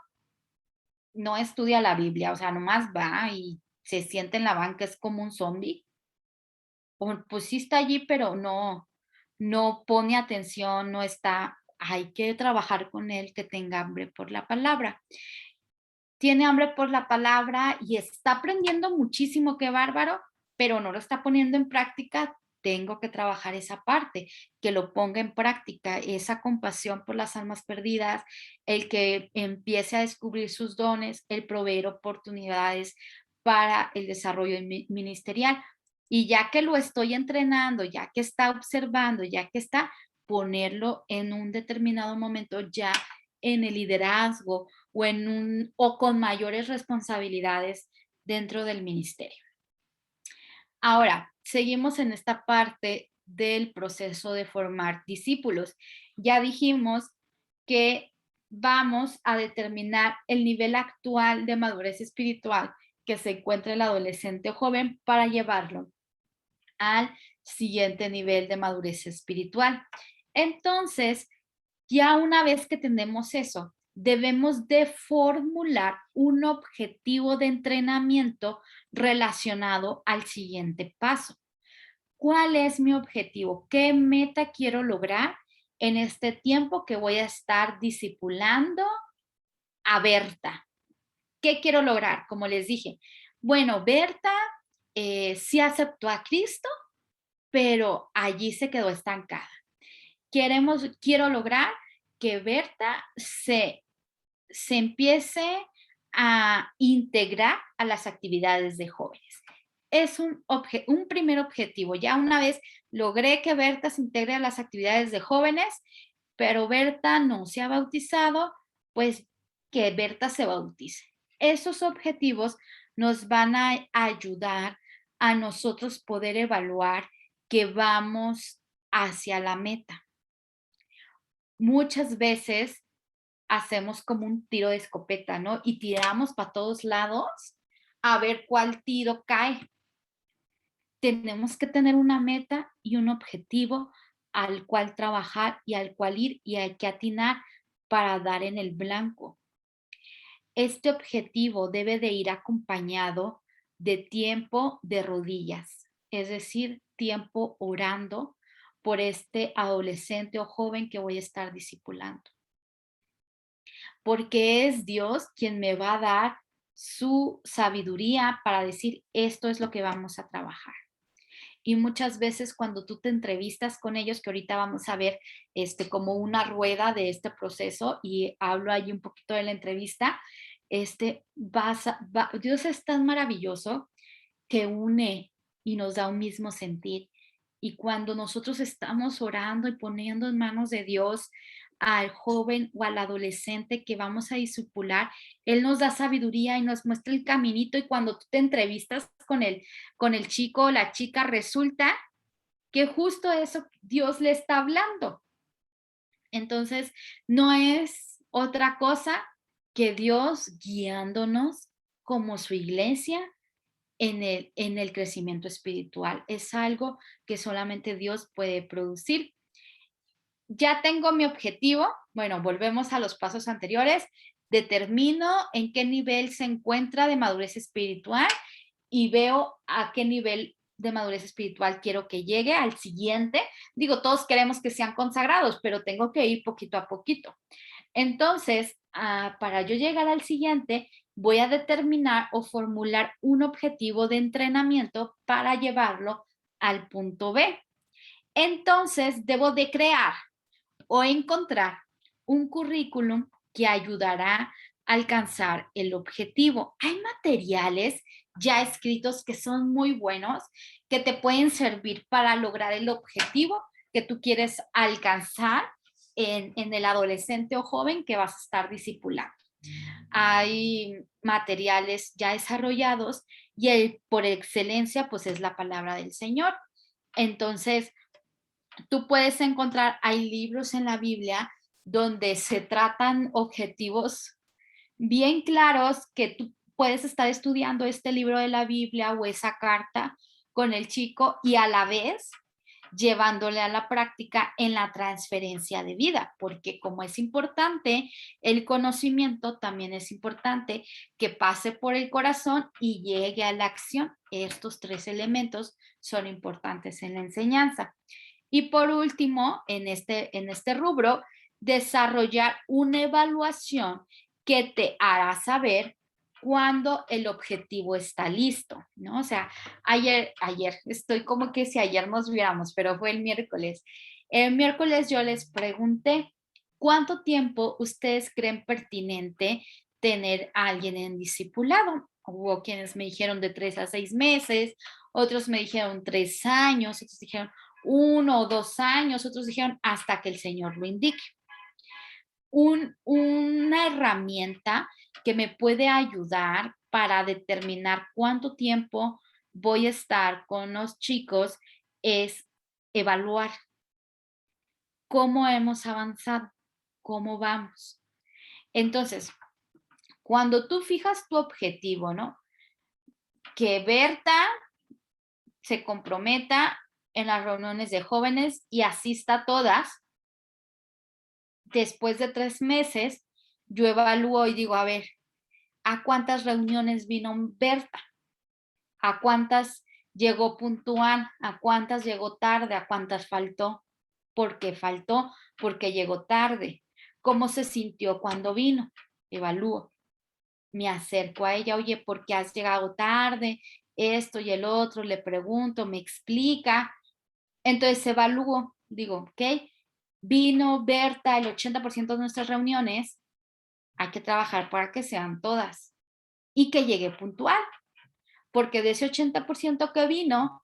no estudia la Biblia, o sea, nomás va y se siente en la banca, es como un zombie. O pues sí está allí, pero no pone atención, no está, hay que trabajar con él que tenga hambre por la palabra. Tiene hambre por la palabra y está aprendiendo muchísimo, qué bárbaro, pero no lo está poniendo en práctica, tengo que trabajar esa parte, que lo ponga en práctica, esa compasión por las almas perdidas, el que empiece a descubrir sus dones, el proveer oportunidades para el desarrollo ministerial. Y ya que lo estoy entrenando, ya que está observando, ya que está, ponerlo en un determinado momento ya en el liderazgo o con mayores responsabilidades dentro del ministerio. Ahora, seguimos en esta parte del proceso de formar discípulos. Ya dijimos que vamos a determinar el nivel actual de madurez espiritual que se encuentra el adolescente o joven para llevarlo al siguiente nivel de madurez espiritual. Entonces, ya una vez que tenemos eso, debemos de formular un objetivo de entrenamiento relacionado al siguiente paso. ¿Cuál es mi objetivo? ¿Qué meta quiero lograr en este tiempo que voy a estar discipulando a Berta? ¿Qué quiero lograr? Como les dije, bueno, Berta sí aceptó a Cristo, pero allí se quedó estancada. Quiero lograr que Berta se empiece a integrar a las actividades de jóvenes. Es un primer objetivo. Ya una vez logré que Berta se integre a las actividades de jóvenes, pero Berta no se ha bautizado, pues que Berta se bautice. Esos objetivos nos van a ayudar a nosotros poder evaluar que vamos hacia la meta. Muchas veces hacemos como un tiro de escopeta, ¿no? Y tiramos para todos lados a ver cuál tiro cae. Tenemos que tener una meta y un objetivo al cual trabajar y al cual ir, y hay que atinar para dar en el blanco. Este objetivo debe de ir acompañado de tiempo de rodillas, es decir, tiempo orando por este adolescente o joven que voy a estar discipulando. Porque es Dios quien me va a dar su sabiduría para decir, esto es lo que vamos a trabajar. Y muchas veces cuando tú te entrevistas con ellos, que ahorita vamos a ver como una rueda de este proceso y hablo ahí un poquito de la entrevista, Dios es tan maravilloso que une y nos da un mismo sentir. Y cuando nosotros estamos orando y poniendo en manos de Dios al joven o al adolescente que vamos a discipular, Él nos da sabiduría y nos muestra el caminito, y cuando tú te entrevistas con el chico o la chica, resulta que justo eso Dios le está hablando. Entonces, no es otra cosa que Dios guiándonos como su iglesia en el crecimiento espiritual. Es algo que solamente Dios puede producir. Ya tengo mi objetivo. Bueno, volvemos a los pasos anteriores. Determino en qué nivel se encuentra de madurez espiritual y veo a qué nivel de madurez espiritual quiero que llegue al siguiente. Digo, todos queremos que sean consagrados, pero tengo que ir poquito a poquito. Entonces, para yo llegar al siguiente, voy a determinar o formular un objetivo de entrenamiento para llevarlo al punto B. Entonces, debo de crear o encontrar un currículum que ayudará a alcanzar el objetivo. Hay materiales ya escritos que son muy buenos, que te pueden servir para lograr el objetivo que tú quieres alcanzar en el adolescente o joven que vas a estar discipulando. Hay materiales ya desarrollados y por excelencia pues es la palabra del Señor. Entonces, tú puedes encontrar, hay libros en la Biblia donde se tratan objetivos bien claros, que tú puedes estar estudiando este libro de la Biblia o esa carta con el chico y a la vez llevándole a la práctica en la transferencia de vida, porque como es importante el conocimiento, también es importante que pase por el corazón y llegue a la acción. Estos tres elementos son importantes en la enseñanza. Y por último, en este rubro, desarrollar una evaluación que te hará saber cuándo el objetivo está listo, ¿no? O sea, ayer, estoy como que si ayer nos viéramos, pero fue el miércoles. El miércoles yo les pregunté, ¿cuánto tiempo ustedes creen pertinente tener a alguien en discipulado? Hubo quienes me dijeron de 3 a 6 meses, otros me dijeron 3 años, otros dijeron 1 o 2 años, otros dijeron hasta que el Señor lo indique. Una herramienta que me puede ayudar para determinar cuánto tiempo voy a estar con los chicos es evaluar cómo hemos avanzado, cómo vamos. Entonces, cuando tú fijas tu objetivo, ¿no? Que Berta se comprometa en las reuniones de jóvenes y asista a todas. Después de 3 meses, yo evalúo y digo, a ver, ¿a cuántas reuniones vino Berta? ¿A cuántas llegó puntual? ¿A cuántas llegó tarde? ¿A cuántas faltó? ¿Por qué faltó? Porque llegó tarde. ¿Cómo se sintió cuando vino? Evalúo. Me acerco a ella, oye, ¿por qué has llegado tarde? Esto y el otro, le pregunto, me explica. Entonces evalúo, digo, ok, vino Berta el 80% de nuestras reuniones, hay que trabajar para que sean todas y que llegue puntual, porque de ese 80% que vino,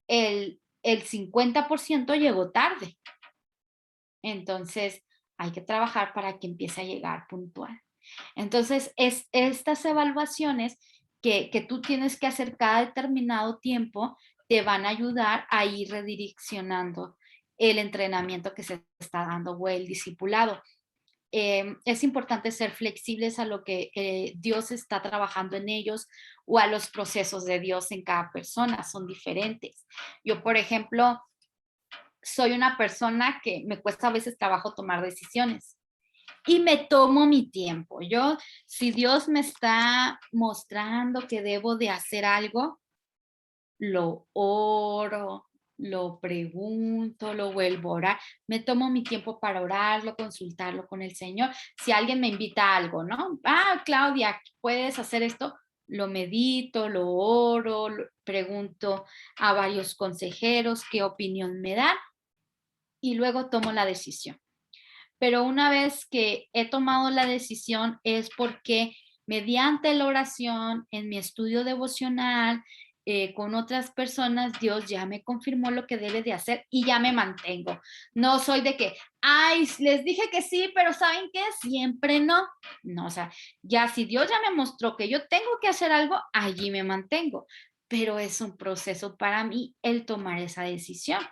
el 50% llegó tarde. Entonces hay que trabajar para que empiece a llegar puntual. Entonces, estas evaluaciones que tú tienes que hacer cada determinado tiempo te van a ayudar a ir redireccionando el entrenamiento que se está dando o el discipulado. Es importante ser flexibles a lo que Dios está trabajando en ellos o a los procesos de Dios en cada persona, son diferentes. Yo, por ejemplo, soy una persona que me cuesta a veces trabajo tomar decisiones y me tomo mi tiempo. Yo, si Dios me está mostrando que debo de hacer algo, lo oro, lo pregunto, lo vuelvo a orar. Me tomo mi tiempo para orarlo, consultarlo con el Señor. Si alguien me invita a algo, ¿no? Ah, Claudia, ¿puedes hacer esto? Lo medito, lo oro, pregunto a varios consejeros qué opinión me dan y luego tomo la decisión. Pero una vez que he tomado la decisión es porque mediante la oración, en mi estudio devocional, con otras personas, Dios ya me confirmó lo que debe de hacer y ya me mantengo. No soy de que, ay, les dije que sí, pero ¿saben qué? Siempre no. No, o sea, ya si Dios ya me mostró que yo tengo que hacer algo, allí me mantengo. Pero es un proceso para mí el tomar esa decisión.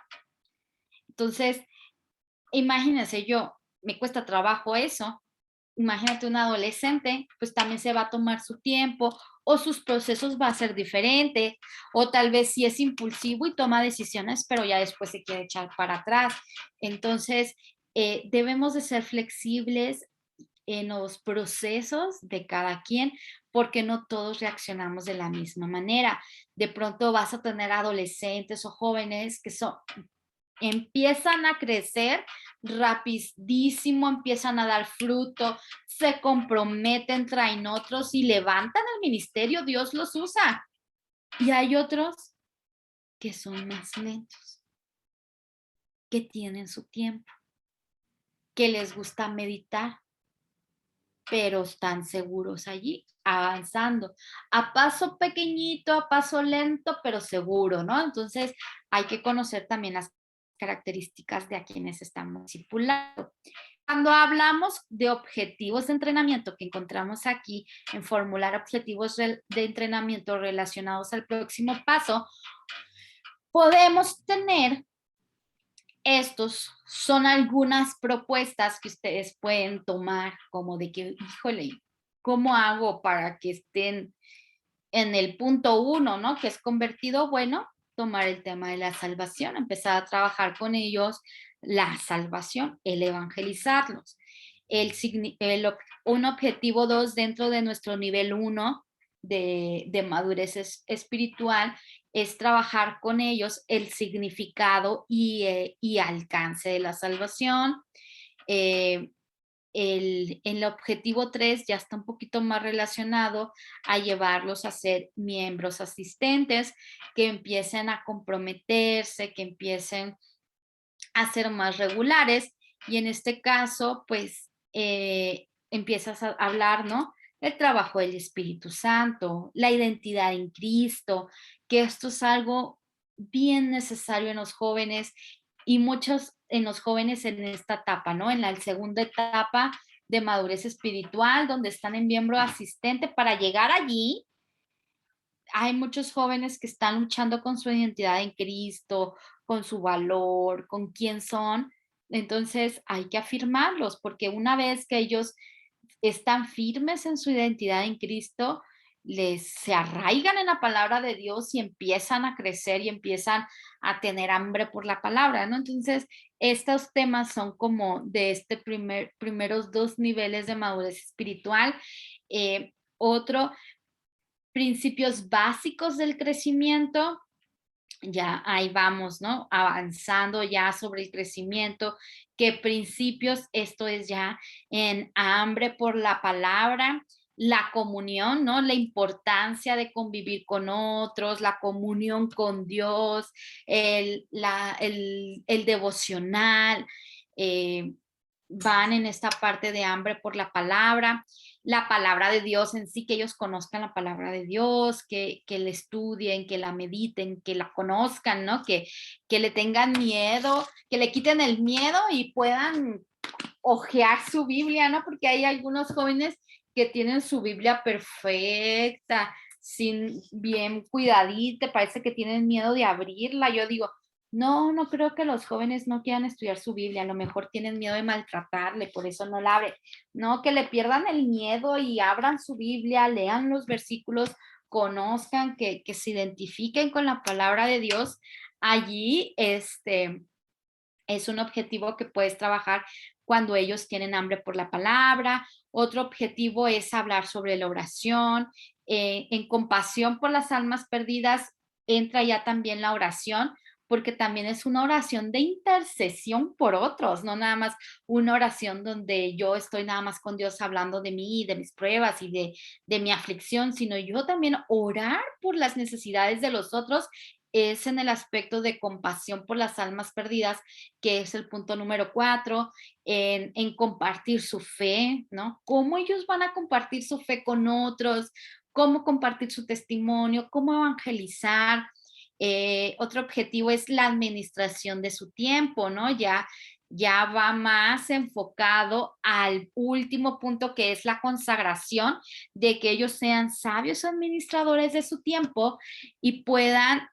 Entonces, imagínense yo, me cuesta trabajo eso. Imagínate un adolescente, pues también se va a tomar su tiempo o sus procesos va a ser diferente o tal vez sí es impulsivo y toma decisiones, pero ya después se quiere echar para atrás. Entonces, debemos de ser flexibles en los procesos de cada quien porque no todos reaccionamos de la misma manera. De pronto vas a tener adolescentes o jóvenes que empiezan a crecer rapidísimo, empiezan a dar fruto, se comprometen, traen otros y levantan el ministerio, Dios los usa. Y hay otros que son más lentos, que tienen su tiempo, que les gusta meditar, pero están seguros allí, avanzando, a paso pequeñito, a paso lento, pero seguro, ¿no? Entonces hay que conocer también las características de a quienes estamos discipulando. Cuando hablamos de objetivos de entrenamiento que encontramos aquí en formular objetivos de entrenamiento relacionados al próximo paso, podemos tener estos son algunas propuestas que ustedes pueden tomar como de que, híjole, ¿cómo hago para que estén en el punto 1, ¿no? Que es convertido, bueno, tomar el tema de la salvación, empezar a trabajar con ellos la salvación, el evangelizarlos. Un objetivo 2 dentro de nuestro nivel 1 de madurez espiritual es trabajar con ellos el significado y alcance de la salvación. El objetivo 3 ya está un poquito más relacionado a llevarlos a ser miembros asistentes, que empiecen a comprometerse, que empiecen a ser más regulares. Y en este caso, pues empiezas a hablar, ¿no? El trabajo del Espíritu Santo, la identidad en Cristo, que esto es algo bien necesario en los jóvenes y muchos en los jóvenes en esta etapa, ¿no? En la segunda etapa de madurez espiritual, donde están en miembro asistente para llegar allí. Hay muchos jóvenes que están luchando con su identidad en Cristo, con su valor, con quién son. Entonces hay que afirmarlos, porque una vez que ellos están firmes en su identidad en Cristo, se arraigan en la palabra de Dios y empiezan a crecer y empiezan a tener hambre por la palabra, ¿no? Entonces, estos temas son como de este primeros dos niveles de madurez espiritual. Otro, principios básicos del crecimiento, ya ahí vamos, ¿no? Avanzando ya sobre el crecimiento. ¿Qué principios? Esto es ya en hambre por la palabra, la comunión, ¿no? La importancia de convivir con otros, la comunión con Dios, el devocional, eh, van en esta parte de hambre por la palabra de Dios en sí, que ellos conozcan la palabra de Dios, que la estudien, que la mediten, que la conozcan, ¿no? Que le tengan miedo, que le quiten el miedo y puedan hojear su Biblia, ¿no? Porque hay algunos jóvenes que tienen su Biblia perfecta, sin bien cuidadita, parece que tienen miedo de abrirla. Yo digo, no, no creo que los jóvenes no quieran estudiar su Biblia, a lo mejor tienen miedo de maltratarle, por eso no la abren. No, que le pierdan el miedo y abran su Biblia, lean los versículos, conozcan, que se identifiquen con la palabra de Dios. Allí, es un objetivo que puedes trabajar cuando ellos tienen hambre por la palabra. Otro objetivo es hablar sobre la oración. En compasión por las almas perdidas entra ya también la oración, porque también es una oración de intercesión por otros, no nada más una oración donde yo estoy nada más con Dios hablando de mí, de mis pruebas y de mi aflicción, sino yo también orar por las necesidades de los otros. Es en el aspecto de compasión por las almas perdidas, que es el punto número 4, en compartir su fe, ¿no? ¿Cómo ellos van a compartir su fe con otros? ¿Cómo compartir su testimonio? ¿Cómo evangelizar? Otro objetivo es la administración de su tiempo, ¿no? Ya va más enfocado al último punto, que es la consagración, de que ellos sean sabios administradores de su tiempo y puedan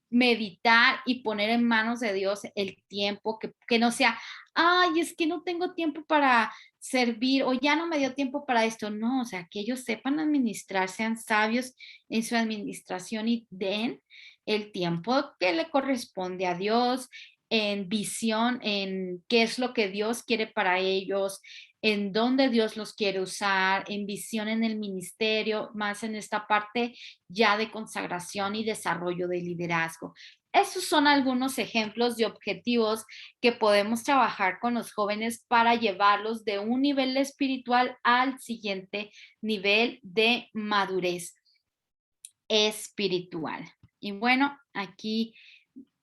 meditar y poner en manos de Dios el tiempo, que no sea, ay, es que no tengo tiempo para servir o ya no me dio tiempo para esto. No, o sea, que ellos sepan administrar, sean sabios en su administración y den el tiempo que le corresponde a Dios, en visión, en qué es lo que Dios quiere para ellos, en dónde Dios los quiere usar, en visión en el ministerio, más en esta parte ya de consagración y desarrollo de liderazgo. Esos son algunos ejemplos de objetivos que podemos trabajar con los jóvenes para llevarlos de un nivel espiritual al siguiente nivel de madurez espiritual. Y bueno, aquí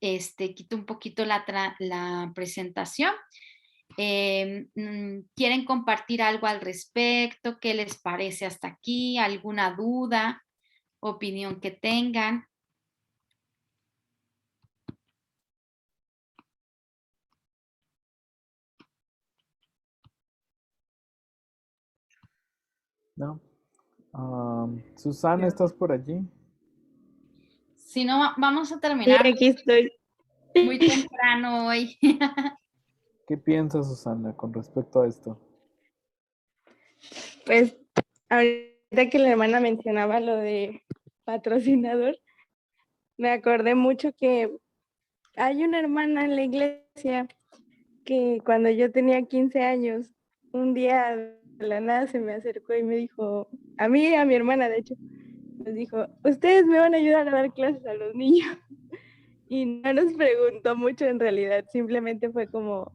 quito un poquito la presentación. ¿Quieren compartir algo al respecto? ¿Qué les parece hasta aquí? ¿Alguna duda, opinión que tengan? ¿No? Susana, ¿estás por allí? Si no, vamos a Sí, terminar aquí estoy. muy temprano hoy. ¿Qué piensas, Susana, con respecto a esto? Pues ahorita que la hermana mencionaba lo de patrocinador, me acordé mucho que hay una hermana en la iglesia que cuando yo tenía 15 años, un día de la nada se me acercó y me dijo, a mí y a mi hermana, de hecho, nos dijo, ustedes me van a ayudar a dar clases a los niños. Y no nos preguntó mucho en realidad, simplemente fue como,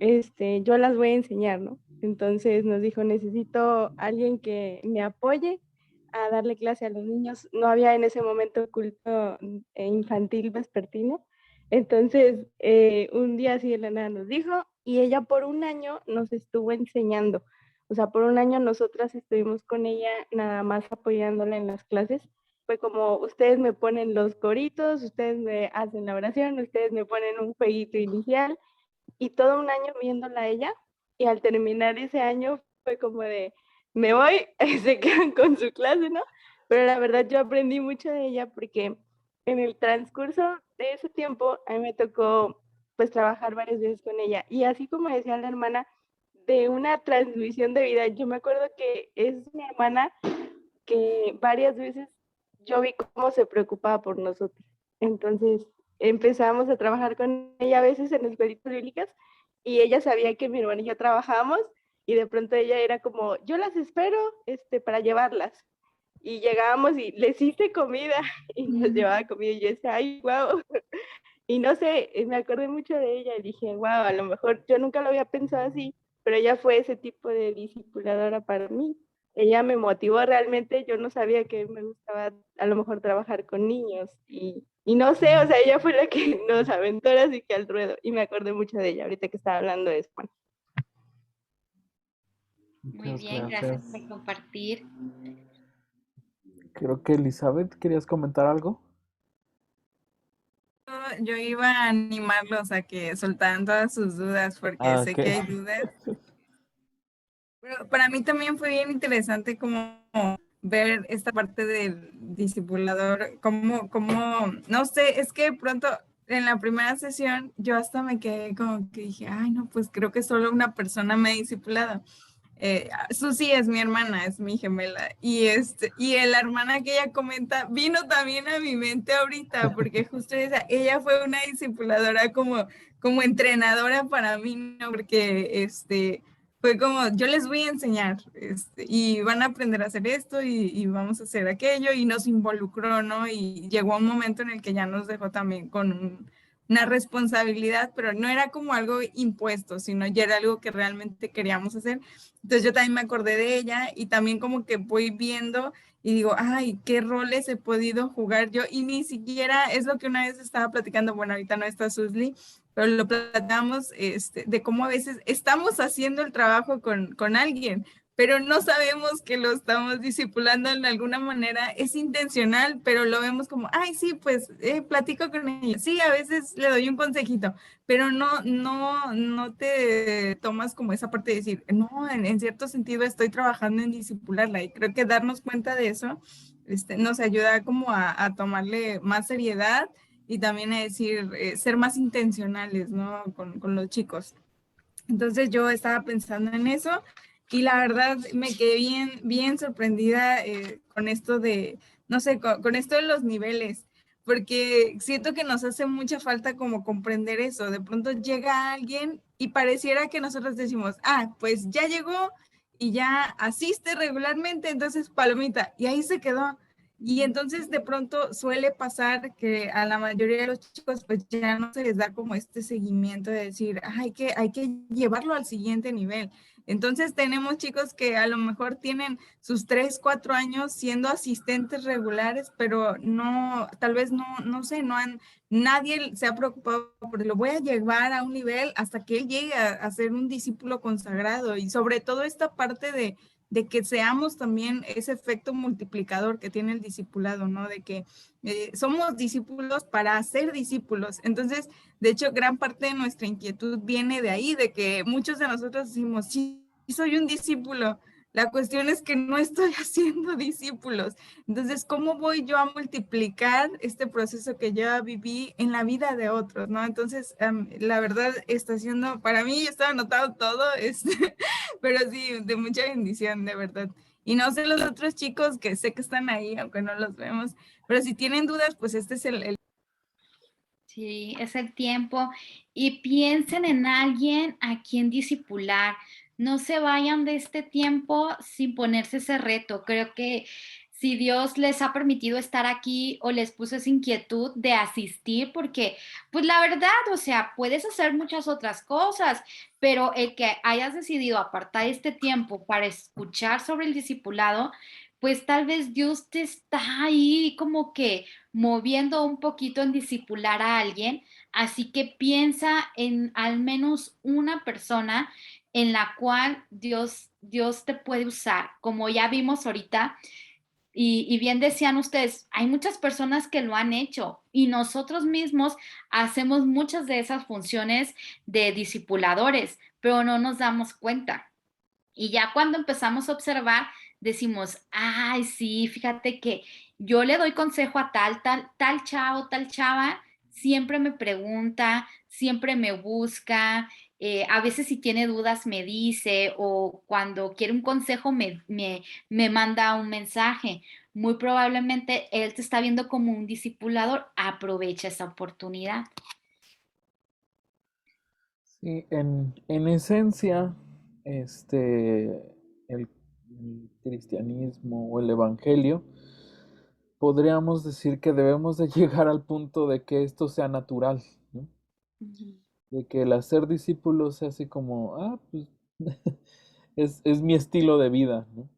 yo las voy a enseñar, ¿no? Entonces nos dijo, necesito alguien que me apoye a darle clase a los niños. No había en ese momento culto infantil vespertino. Entonces, un día así de la nada nos dijo, y ella por un año nos estuvo enseñando. O sea, por un año nosotras estuvimos con ella nada más apoyándola en las clases. Fue como, ustedes me ponen los coritos, ustedes me hacen la oración, ustedes me ponen un jueguito inicial, y todo un año viéndola a ella, y al terminar ese año fue como de, me voy, se quedan con su clase, ¿no? Pero la verdad yo aprendí mucho de ella porque en el transcurso durante ese tiempo a mí me tocó pues trabajar varias veces con ella. Y así como decía la hermana, de una transmisión de vida, yo me acuerdo que es una hermana que varias veces yo vi cómo se preocupaba por nosotros. Entonces empezamos a trabajar con ella a veces en escuelitas bíblicas y ella sabía que mi hermana y yo trabajábamos y de pronto ella era como, yo las espero para llevarlas. Y llegábamos y les hice comida y nos llevaba comida y yo decía, ay, wow. Y no sé, me acordé mucho de ella y dije, wow, a lo mejor yo nunca lo había pensado así, pero ella fue ese tipo de discipuladora para mí. Ella me motivó realmente, yo no sabía que me gustaba a lo mejor trabajar con niños y no sé, o sea, ella fue la que nos aventó así que al ruedo y me acordé mucho de ella ahorita que estaba hablando de eso. Muy Muchas bien, gracias gracias. por compartir. Creo que Elizabeth, ¿querías comentar algo? Yo iba a animarlos a que soltaran todas sus dudas porque Ah, sé ok. que hay dudas. Pero para mí también fue bien interesante como ver esta parte del discipulador, no sé, es que de pronto en la primera sesión yo hasta me quedé como que dije, ay no, pues creo que solo una persona me ha discipulado. Susi es mi hermana, es mi gemela, y la hermana que ella comenta vino también a mi mente ahorita, porque justo ella fue una discipuladora como entrenadora para mí, ¿no? Porque fue como, yo les voy a enseñar, y van a aprender a hacer esto, y vamos a hacer aquello, y nos involucró, ¿no? Y llegó un momento en el que ya nos dejó también con una responsabilidad, pero no era como algo impuesto, sino ya era algo que realmente queríamos hacer. Entonces yo también me acordé de ella y también como que voy viendo y digo, ay, qué roles he podido jugar yo y ni siquiera es lo que una vez estaba platicando, bueno, ahorita no está Susli, pero lo platicamos de cómo a veces estamos haciendo el trabajo con alguien, pero no sabemos que lo estamos discipulando en alguna manera, es intencional, pero lo vemos como, ay, sí, pues platico con ella, sí, a veces le doy un consejito, pero no te tomas como esa parte de decir, no, en cierto sentido estoy trabajando en discipularla y creo que darnos cuenta de eso nos ayuda como a tomarle más seriedad y también a decir, ser más intencionales, ¿no? Con los chicos. Entonces yo estaba pensando en eso y la verdad me quedé bien sorprendida con esto no sé, con esto de los niveles, porque siento que nos hace mucha falta como comprender eso. De pronto llega alguien y pareciera que nosotros decimos, ah, pues ya llegó y ya asiste regularmente, entonces palomita, y ahí se quedó. Y entonces de pronto suele pasar que a la mayoría de los chicos pues ya no se les da como este seguimiento de decir, ah, hay que llevarlo al siguiente nivel. Entonces tenemos chicos que a lo mejor tienen sus 3, 4 años siendo asistentes regulares, pero no, tal vez no sé, nadie se ha preocupado por lo voy a llevar a un nivel hasta que él llegue a ser un discípulo consagrado y sobre todo esta parte de que seamos también ese efecto multiplicador que tiene el discipulado, ¿no? De que somos discípulos para ser discípulos. Entonces, de hecho, gran parte de nuestra inquietud viene de ahí, de que muchos de nosotros decimos, sí, soy un discípulo. La cuestión es que no estoy haciendo discípulos. Entonces, ¿cómo voy yo a multiplicar este proceso que yo viví en la vida de otros, ¿no? Entonces, la verdad está siendo, para mí, yo estaba anotado todo, pero sí, de mucha bendición, de verdad. Y no sé los otros chicos que sé que están ahí, aunque no los vemos, pero si tienen dudas, pues este es el... Sí, es el tiempo. Y piensen en alguien a quien discipular. No se vayan de este tiempo sin ponerse ese reto. Creo que si Dios les ha permitido estar aquí o les puso esa inquietud de asistir, porque pues la verdad, o sea, puedes hacer muchas otras cosas, pero el que hayas decidido apartar este tiempo para escuchar sobre el discipulado, pues tal vez Dios te está ahí como que moviendo un poquito en discipular a alguien, así que piensa en al menos una persona en la cual Dios te puede usar, como ya vimos ahorita, y bien decían ustedes, hay muchas personas que lo han hecho y nosotros mismos hacemos muchas de esas funciones de discipuladores, pero no nos damos cuenta. Y ya cuando empezamos a observar, decimos, ay, sí, fíjate que yo le doy consejo a tal chavo, tal chava, siempre me pregunta, siempre me busca, a veces si tiene dudas me dice o cuando quiere un consejo me manda un mensaje. Muy probablemente él te está viendo como un discipulador, aprovecha esa oportunidad. Sí, en esencia, el cristianismo o el evangelio, podríamos decir que debemos de llegar al punto de que esto sea natural, ¿no? Ujú. De que el hacer discípulos sea así como, pues es mi estilo de vida, ¿no?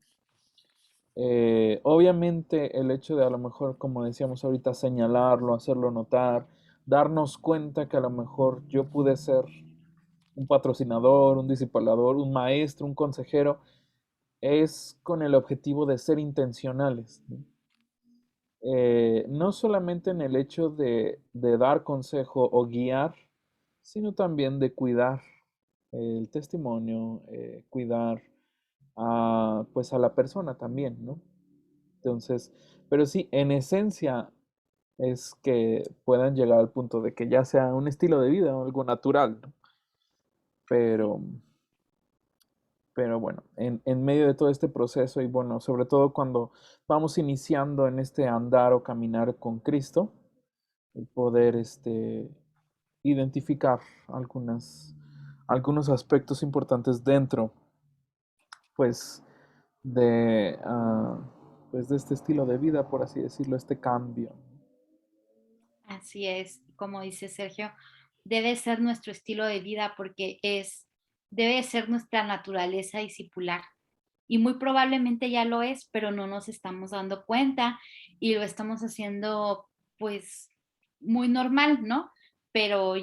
Obviamente el hecho de a lo mejor, como decíamos ahorita, señalarlo, hacerlo notar, darnos cuenta que a lo mejor yo pude ser un patrocinador, un discipulador, un maestro, un consejero, es con el objetivo de ser intencionales, ¿no? No solamente en el hecho de dar consejo o guiar, sino también de cuidar el testimonio, cuidar pues a la persona también, ¿no? Entonces, pero sí, en esencia es que puedan llegar al punto de que ya sea un estilo de vida o algo natural, ¿no? Pero, pero bueno, en medio de todo este proceso y bueno, sobre todo cuando vamos iniciando en este andar o caminar con Cristo, el poder identificar algunos aspectos importantes dentro, pues, pues, de este estilo de vida, por así decirlo, este cambio. Así es, como dice Sergio, debe ser nuestro estilo de vida porque debe ser nuestra naturaleza discipular. Y muy probablemente ya lo es, pero no nos estamos dando cuenta y lo estamos haciendo pues muy normal, ¿no? Pero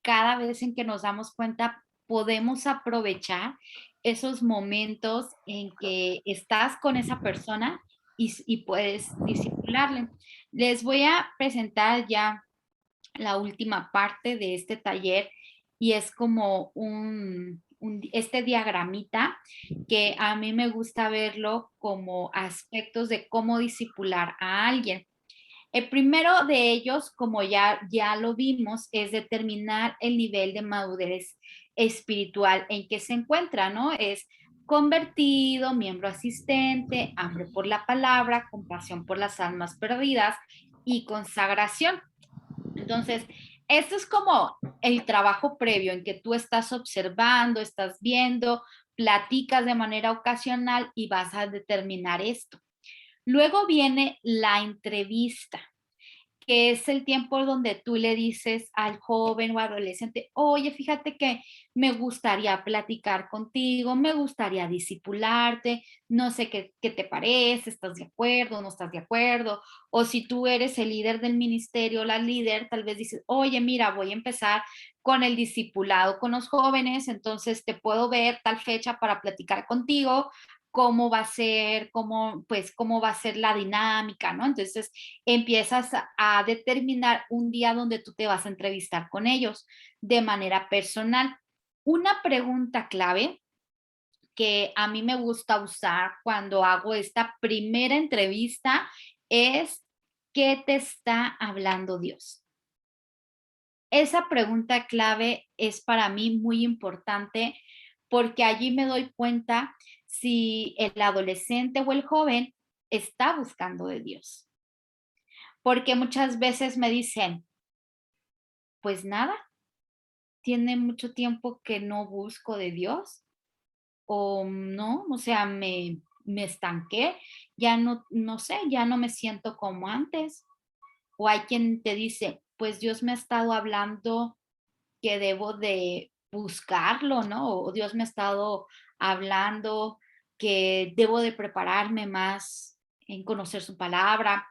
cada vez en que nos damos cuenta podemos aprovechar esos momentos en que estás con esa persona y puedes discipularle. Les voy a presentar ya la última parte de este taller y es como este diagramita que a mí me gusta verlo como aspectos de cómo discipular a alguien. El primero de ellos, como ya lo vimos, es determinar el nivel de madurez espiritual en que se encuentra, ¿no? Es convertido, miembro asistente, hambre por la palabra, compasión por las almas perdidas y consagración. Entonces, esto es como el trabajo previo en que tú estás observando, estás viendo, platicas de manera ocasional y vas a determinar esto. Luego viene la entrevista, que es el tiempo donde tú le dices al joven o adolescente, oye, fíjate que me gustaría platicar contigo, me gustaría discipularte, no sé qué te parece, ¿estás de acuerdo, no estás de acuerdo? O si tú eres el líder del ministerio, la líder, tal vez dices, oye, mira, voy a empezar con el discipulado con los jóvenes, entonces te puedo ver tal fecha para platicar contigo, cómo va a ser, cómo va a ser la dinámica, ¿no? Entonces empiezas a determinar un día donde tú te vas a entrevistar con ellos de manera personal. Una pregunta clave que a mí me gusta usar cuando hago esta primera entrevista es, ¿qué te está hablando Dios? Esa pregunta clave es para mí muy importante porque allí me doy cuenta si el adolescente o el joven está buscando de Dios. Porque muchas veces me dicen, pues nada, tiene mucho tiempo que no busco de Dios o no, o sea, me estanqué, ya no sé, ya no me siento como antes. O hay quien te dice, pues Dios me ha estado hablando que debo de buscarlo, ¿no? O Dios me ha estado hablando que debo de prepararme más en conocer su palabra.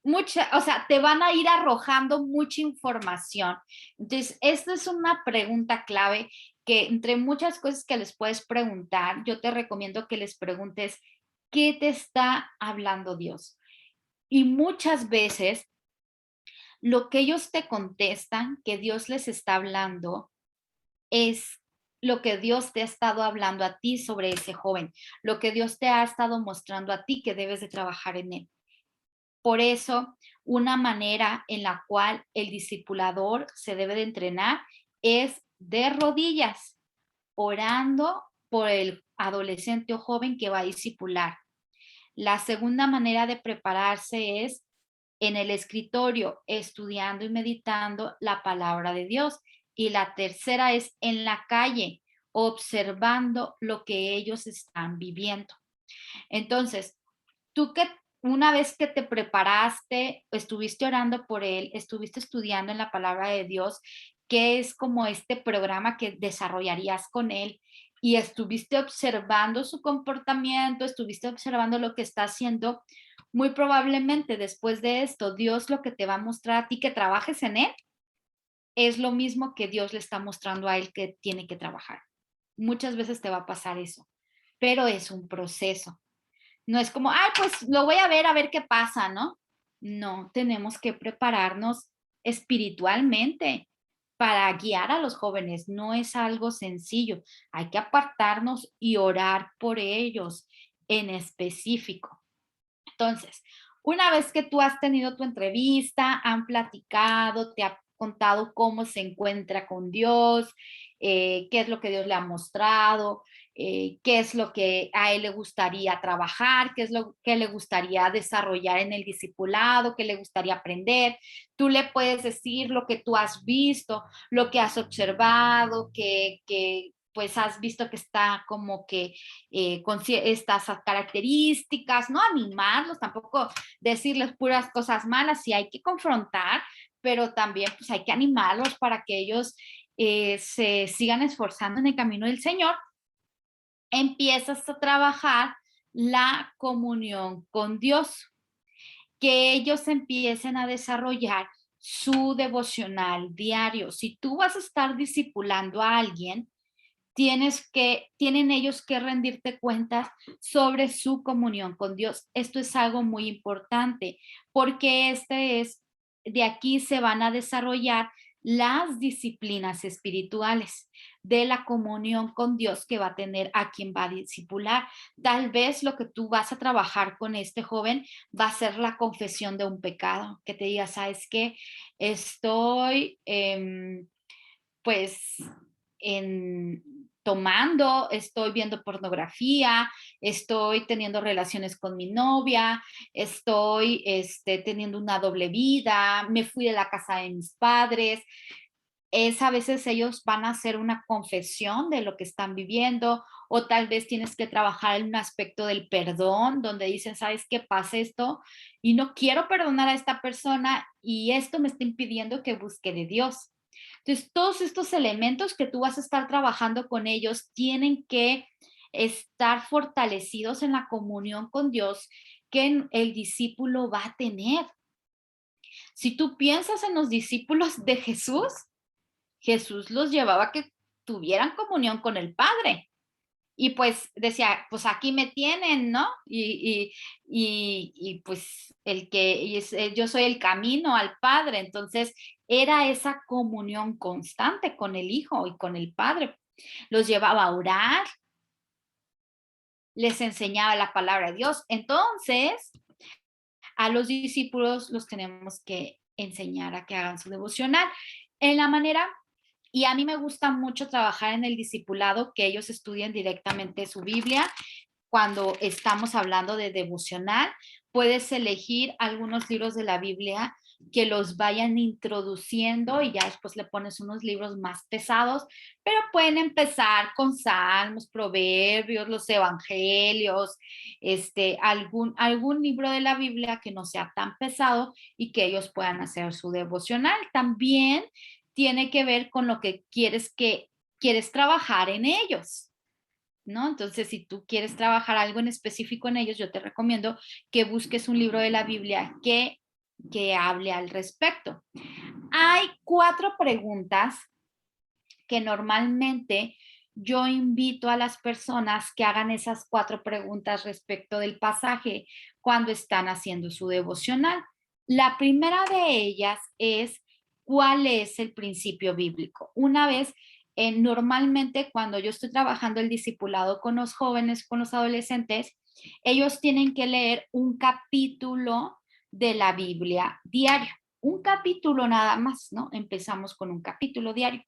O sea, te van a ir arrojando mucha información. Entonces, esta es una pregunta clave que entre muchas cosas que les puedes preguntar, yo te recomiendo que les preguntes, ¿qué te está hablando Dios? Y muchas veces lo que ellos te contestan, que Dios les está hablando, es lo que Dios te ha estado hablando a ti sobre ese joven, lo que Dios te ha estado mostrando a ti que debes de trabajar en él. Por eso, una manera en la cual el discipulador se debe de entrenar es de rodillas, orando por el adolescente o joven que va a discipular. La segunda manera de prepararse es en el escritorio, estudiando y meditando la palabra de Dios. Y la tercera es en la calle, observando lo que ellos están viviendo. Entonces, tú que una vez que te preparaste, estuviste orando por él, estuviste estudiando en la palabra de Dios, ¿qué es como este programa que desarrollarías con él? Y estuviste observando su comportamiento, estuviste observando lo que está haciendo, muy probablemente después de esto, Dios lo que te va a mostrar a ti que trabajes en él, es lo mismo que Dios le está mostrando a él que tiene que trabajar. Muchas veces te va a pasar eso, pero es un proceso. No es como, ay, pues lo voy a ver qué pasa, ¿no? No, tenemos que prepararnos espiritualmente para guiar a los jóvenes. No es algo sencillo. Hay que apartarnos y orar por ellos en específico. Entonces, una vez que tú has tenido tu entrevista, han platicado, te ha contado cómo se encuentra con Dios, qué es lo que Dios le ha mostrado, qué es lo que a él le gustaría trabajar, qué es lo que le gustaría desarrollar en el discipulado, qué le gustaría aprender. Tú le puedes decir lo que tú has visto, lo que has observado, que pues has visto que está como que con estas características, no animarlos, tampoco decirles puras cosas malas, sí hay que confrontar, pero también pues hay que animarlos para que ellos se sigan esforzando en el camino del Señor. Empiezas a trabajar la comunión con Dios, que ellos empiecen a desarrollar su devocional diario. Si tú vas a estar discipulando a alguien, tienen ellos que rendirte cuentas sobre su comunión con Dios. Esto es algo muy importante porque de aquí se van a desarrollar las disciplinas espirituales de la comunión con Dios que va a tener a quien va a discipular. Tal vez lo que tú vas a trabajar con este joven va a ser la confesión de un pecado, que te diga, ¿sabes qué? Estoy, pues, tomando, estoy viendo pornografía, estoy teniendo relaciones con mi novia, estoy teniendo una doble vida, me fui de la casa de mis padres. A veces ellos van a hacer una confesión de lo que están viviendo, o tal vez tienes que trabajar en un aspecto del perdón, donde dicen, ¿sabes qué pasa esto? Y no quiero perdonar a esta persona y esto me está impidiendo que busque de Dios. Entonces, todos estos elementos que tú vas a estar trabajando con ellos tienen que estar fortalecidos en la comunión con Dios que el discípulo va a tener. Si tú piensas en los discípulos de Jesús, Jesús los llevaba a que tuvieran comunión con el Padre. Y pues decía, pues aquí me tienen, ¿no? Y pues yo soy el camino al Padre. Entonces era esa comunión constante con el Hijo y con el Padre. Los llevaba a orar, les enseñaba la palabra de Dios. Entonces, a los discípulos los tenemos que enseñar a que hagan su devocional. En la manera, y a mí me gusta mucho trabajar en el discipulado, que ellos estudien directamente su Biblia. Cuando estamos hablando de devocional, puedes elegir algunos libros de la Biblia que los vayan introduciendo y ya después le pones unos libros más pesados, pero pueden empezar con Salmos, Proverbios, los Evangelios, algún libro de la Biblia que no sea tan pesado y que ellos puedan hacer su devocional. También tiene que ver con lo que quieres trabajar en ellos, ¿no? Entonces, si tú quieres trabajar algo en específico en ellos, yo te recomiendo que busques un libro de la Biblia que hable al respecto. Hay 4 preguntas que normalmente yo invito a las personas que hagan esas 4 preguntas respecto del pasaje cuando están haciendo su devocional. La primera de ellas es, ¿cuál es el principio bíblico? Una vez, normalmente cuando yo estoy trabajando el discipulado con los jóvenes, con los adolescentes, ellos tienen que leer un capítulo de la Biblia diario. Un capítulo nada más, ¿no? Empezamos con un capítulo diario.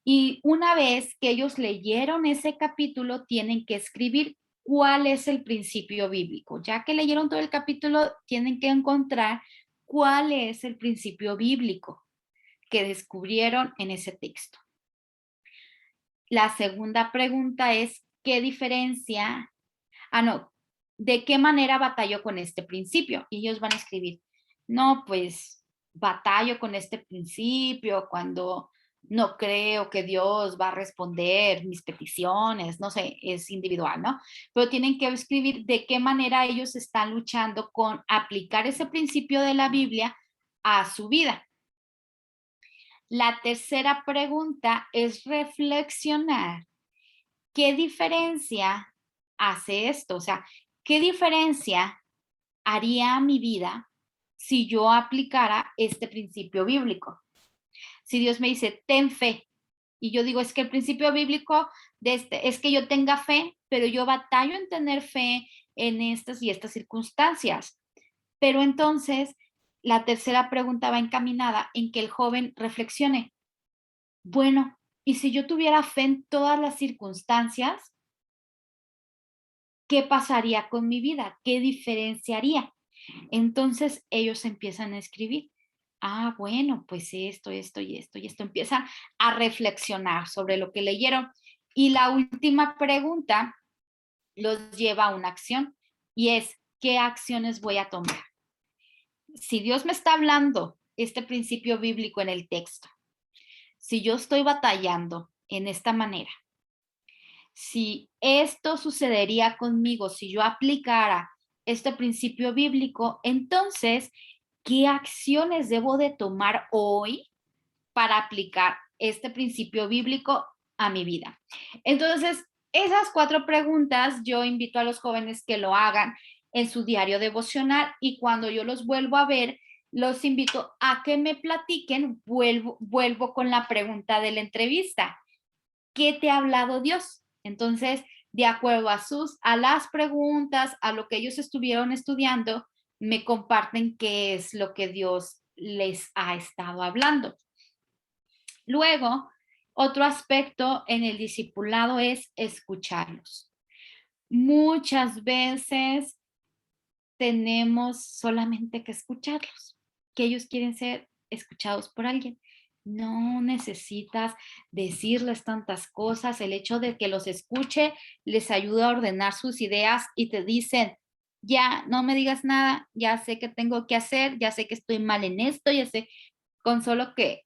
Y una vez que ellos leyeron ese capítulo, tienen que escribir cuál es el principio bíblico. Ya que leyeron todo el capítulo, tienen que encontrar cuál es el principio bíblico que descubrieron en ese texto. La segunda pregunta es, ¿qué diferencia? ¿De qué manera batallo con este principio? Y ellos van a escribir, no, pues batallo con este principio cuando no creo que Dios va a responder mis peticiones, no sé, es individual, ¿no? Pero tienen que escribir de qué manera ellos están luchando con aplicar ese principio de la Biblia a su vida. La tercera pregunta es reflexionar. ¿Qué diferencia hace esto? O sea, ¿qué diferencia haría a mi vida si yo aplicara este principio bíblico? Si Dios me dice, ten fe, y yo digo, es que el principio bíblico es que yo tenga fe, pero yo batallo en tener fe en estas y estas circunstancias. Pero entonces, la tercera pregunta va encaminada en que el joven reflexione. Bueno, ¿y si yo tuviera fe en todas las circunstancias? ¿Qué pasaría con mi vida? ¿Qué diferenciaría? Entonces ellos empiezan a escribir. Ah, bueno, pues esto y esto. Empiezan a reflexionar sobre lo que leyeron. Y la última pregunta los lleva a una acción y es, ¿qué acciones voy a tomar? Si Dios me está hablando este principio bíblico en el texto, si yo estoy batallando en esta manera, si esto sucedería conmigo, si yo aplicara este principio bíblico, entonces, ¿qué acciones debo de tomar hoy para aplicar este principio bíblico a mi vida? Entonces, esas 4 preguntas yo invito a los jóvenes que lo hagan en su diario devocional y cuando yo los vuelvo a ver, los invito a que me platiquen, vuelvo con la pregunta de la entrevista. ¿Qué te ha hablado Dios? Entonces, de acuerdo a las preguntas, a lo que ellos estuvieron estudiando, me comparten qué es lo que Dios les ha estado hablando. Luego, otro aspecto en el discipulado es escucharlos. Muchas veces tenemos solamente que escucharlos, que ellos quieren ser escuchados por alguien. No necesitas decirles tantas cosas. El hecho de que los escuche les ayuda a ordenar sus ideas y te dicen, ya no me digas nada, ya sé qué tengo que hacer, ya sé que estoy mal en esto, ya sé, con solo que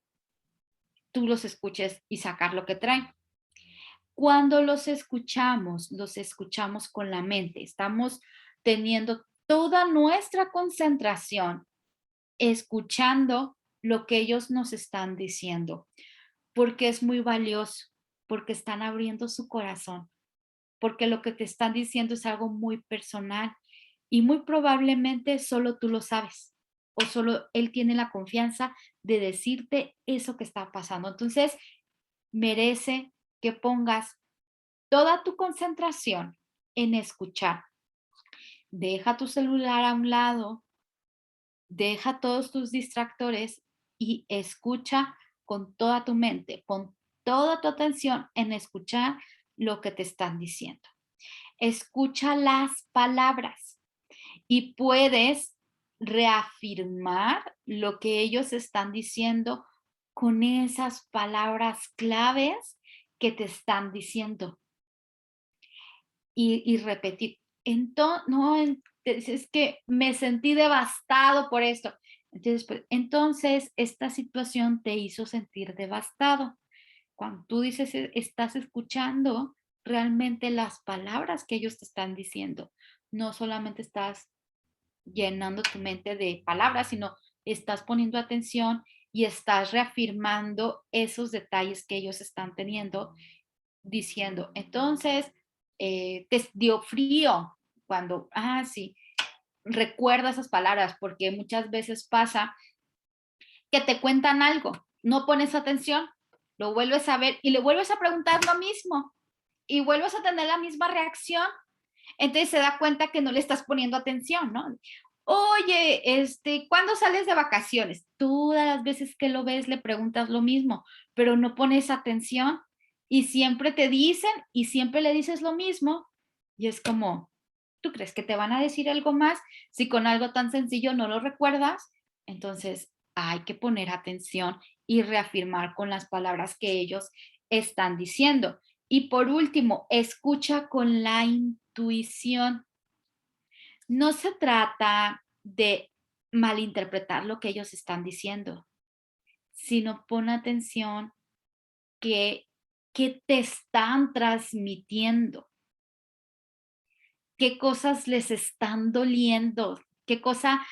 tú los escuches y sacar lo que traen. Cuando los escuchamos con la mente, estamos teniendo toda nuestra concentración escuchando lo que ellos nos están diciendo, porque es muy valioso, porque están abriendo su corazón, porque lo que te están diciendo es algo muy personal y muy probablemente solo tú lo sabes o solo él tiene la confianza de decirte eso que está pasando. Entonces, merece que pongas toda tu concentración en escuchar. Deja tu celular a un lado, deja todos tus distractores y escucha con toda tu mente, pon toda tu atención en escuchar lo que te están diciendo. Escucha las palabras y puedes reafirmar lo que ellos están diciendo con esas palabras claves que te están diciendo. Y repetir, es que me sentí devastado por esto. Entonces, esta situación te hizo sentir devastado. Cuando tú dices, estás escuchando realmente las palabras que ellos te están diciendo. No solamente estás llenando tu mente de palabras, sino estás poniendo atención y estás reafirmando esos detalles que ellos están teniendo, diciendo, entonces, te dio frío cuando, sí, recuerda esas palabras, porque muchas veces pasa que te cuentan algo, no pones atención, lo vuelves a ver y le vuelves a preguntar lo mismo y vuelves a tener la misma reacción. Entonces se da cuenta que no le estás poniendo atención, ¿no? Oye, ¿cuándo sales de vacaciones? Todas las veces que lo ves le preguntas lo mismo, pero no pones atención y siempre te dicen y siempre le dices lo mismo y es como, ¿tú crees que te van a decir algo más si con algo tan sencillo no lo recuerdas? Entonces hay que poner atención y reafirmar con las palabras que ellos están diciendo. Y por último, escucha con la intuición. No se trata de malinterpretar lo que ellos están diciendo, sino pon atención que, qué te están transmitiendo, qué cosas les están doliendo, qué cosa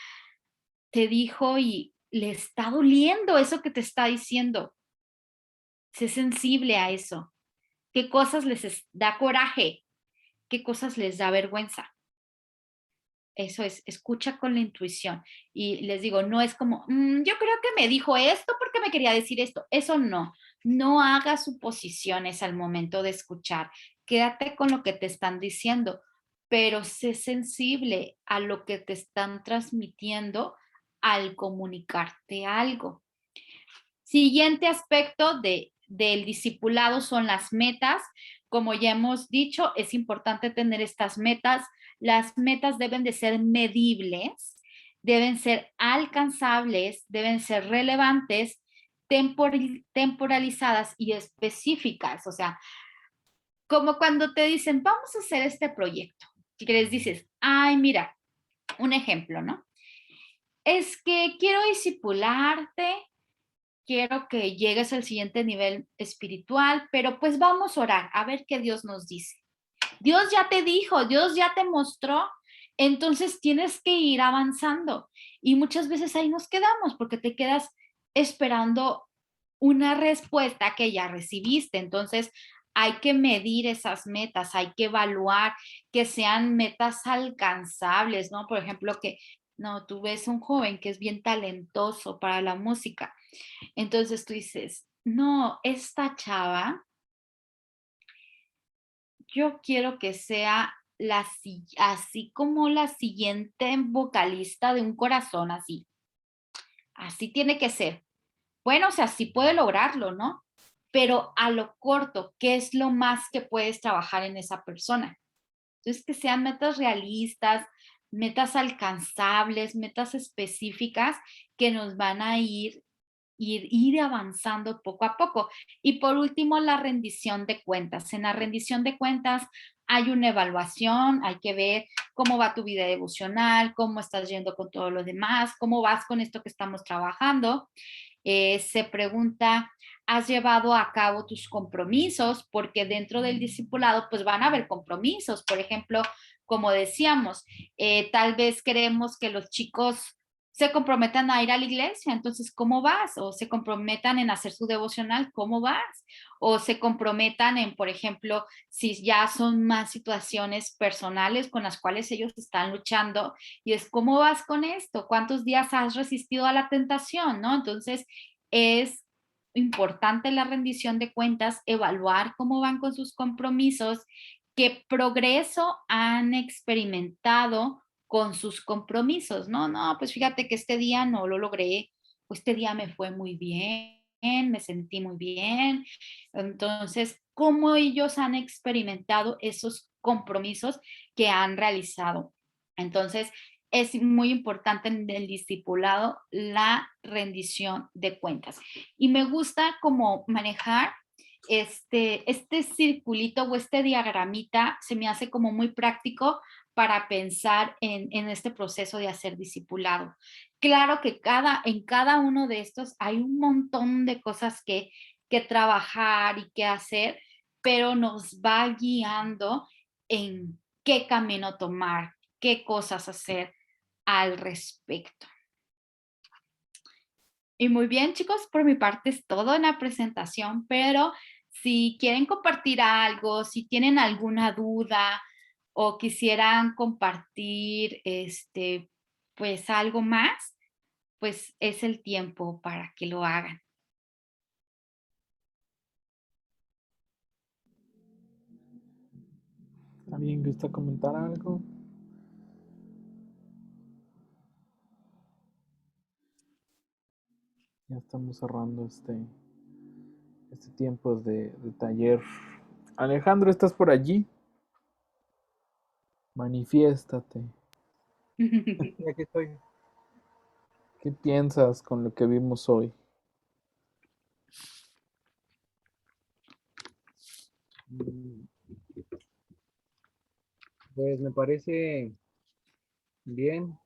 te dijo y le está doliendo eso que te está diciendo. Sé sensible a eso. ¿Qué cosas da coraje? ¿Qué cosas les da vergüenza? Eso es, escucha con la intuición. Y les digo, no es como, yo creo que me dijo esto porque me quería decir esto. Eso no. No hagas suposiciones al momento de escuchar. Quédate con lo que te están diciendo, pero sé sensible a lo que te están transmitiendo al comunicarte algo. Siguiente aspecto del discipulado son las metas. Como ya hemos dicho, es importante tener estas metas. Las metas deben de ser medibles, deben ser alcanzables, deben ser relevantes, temporalizadas y específicas. O sea, como cuando te dicen, vamos a hacer este proyecto. Si les dices, ay, mira, un ejemplo, ¿no? Es que quiero discipularte, quiero que llegues al siguiente nivel espiritual, pero pues vamos a orar, a ver qué Dios nos dice. Dios ya te dijo, Dios ya te mostró, entonces tienes que ir avanzando. Y muchas veces ahí nos quedamos porque te quedas esperando una respuesta que ya recibiste. Entonces hay que medir esas metas, hay que evaluar que sean metas alcanzables, ¿no? Por ejemplo, que no, tú ves un joven que es bien talentoso para la música. Entonces tú dices, no, esta chava, yo quiero que sea así como la siguiente vocalista de Un Corazón, así. Así tiene que ser. Bueno, o sea, sí puede lograrlo, ¿no? Pero a lo corto, ¿qué es lo más que puedes trabajar en esa persona? Entonces, que sean metas realistas, metas alcanzables, metas específicas que nos van a ir avanzando poco a poco. Y por último, la rendición de cuentas. En la rendición de cuentas hay una evaluación, hay que ver cómo va tu vida devocional, cómo estás yendo con todo lo demás, cómo vas con esto que estamos trabajando. Se pregunta, ¿has llevado a cabo tus compromisos? Porque dentro del discipulado pues van a haber compromisos. Por ejemplo, como decíamos, tal vez queremos que los chicos se comprometan a ir a la iglesia, entonces, ¿cómo vas? O se comprometan en hacer su devocional, ¿cómo vas? O se comprometan en, por ejemplo, si ya son más situaciones personales con las cuales ellos están luchando, y es, ¿cómo vas con esto? ¿Cuántos días has resistido a la tentación? ¿No? Entonces, es importante la rendición de cuentas, evaluar cómo van con sus compromisos, qué progreso han experimentado con sus compromisos, ¿no? No, pues fíjate que este día no lo logré, pues este día me fue muy bien, me sentí muy bien. Entonces, ¿cómo ellos han experimentado esos compromisos que han realizado? Entonces, es muy importante en el discipulado la rendición de cuentas. Y me gusta como manejar este circulito o este diagramita, se me hace como muy práctico para pensar en este proceso de hacer discipulado. Claro que en cada uno de estos hay un montón de cosas que trabajar y que hacer, pero nos va guiando en qué camino tomar, qué cosas hacer al respecto. Y muy bien, chicos, por mi parte es todo en la presentación, pero si quieren compartir algo, si tienen alguna duda o quisieran compartir pues algo más, pues es el tiempo para que lo hagan. ¿Alguien gusta comentar algo? Ya estamos cerrando este tiempo de taller. Alejandro, ¿estás por allí? Manifiéstate. Y aquí estoy. ¿Qué piensas con lo que vimos hoy? Mm, Pues me parece bien.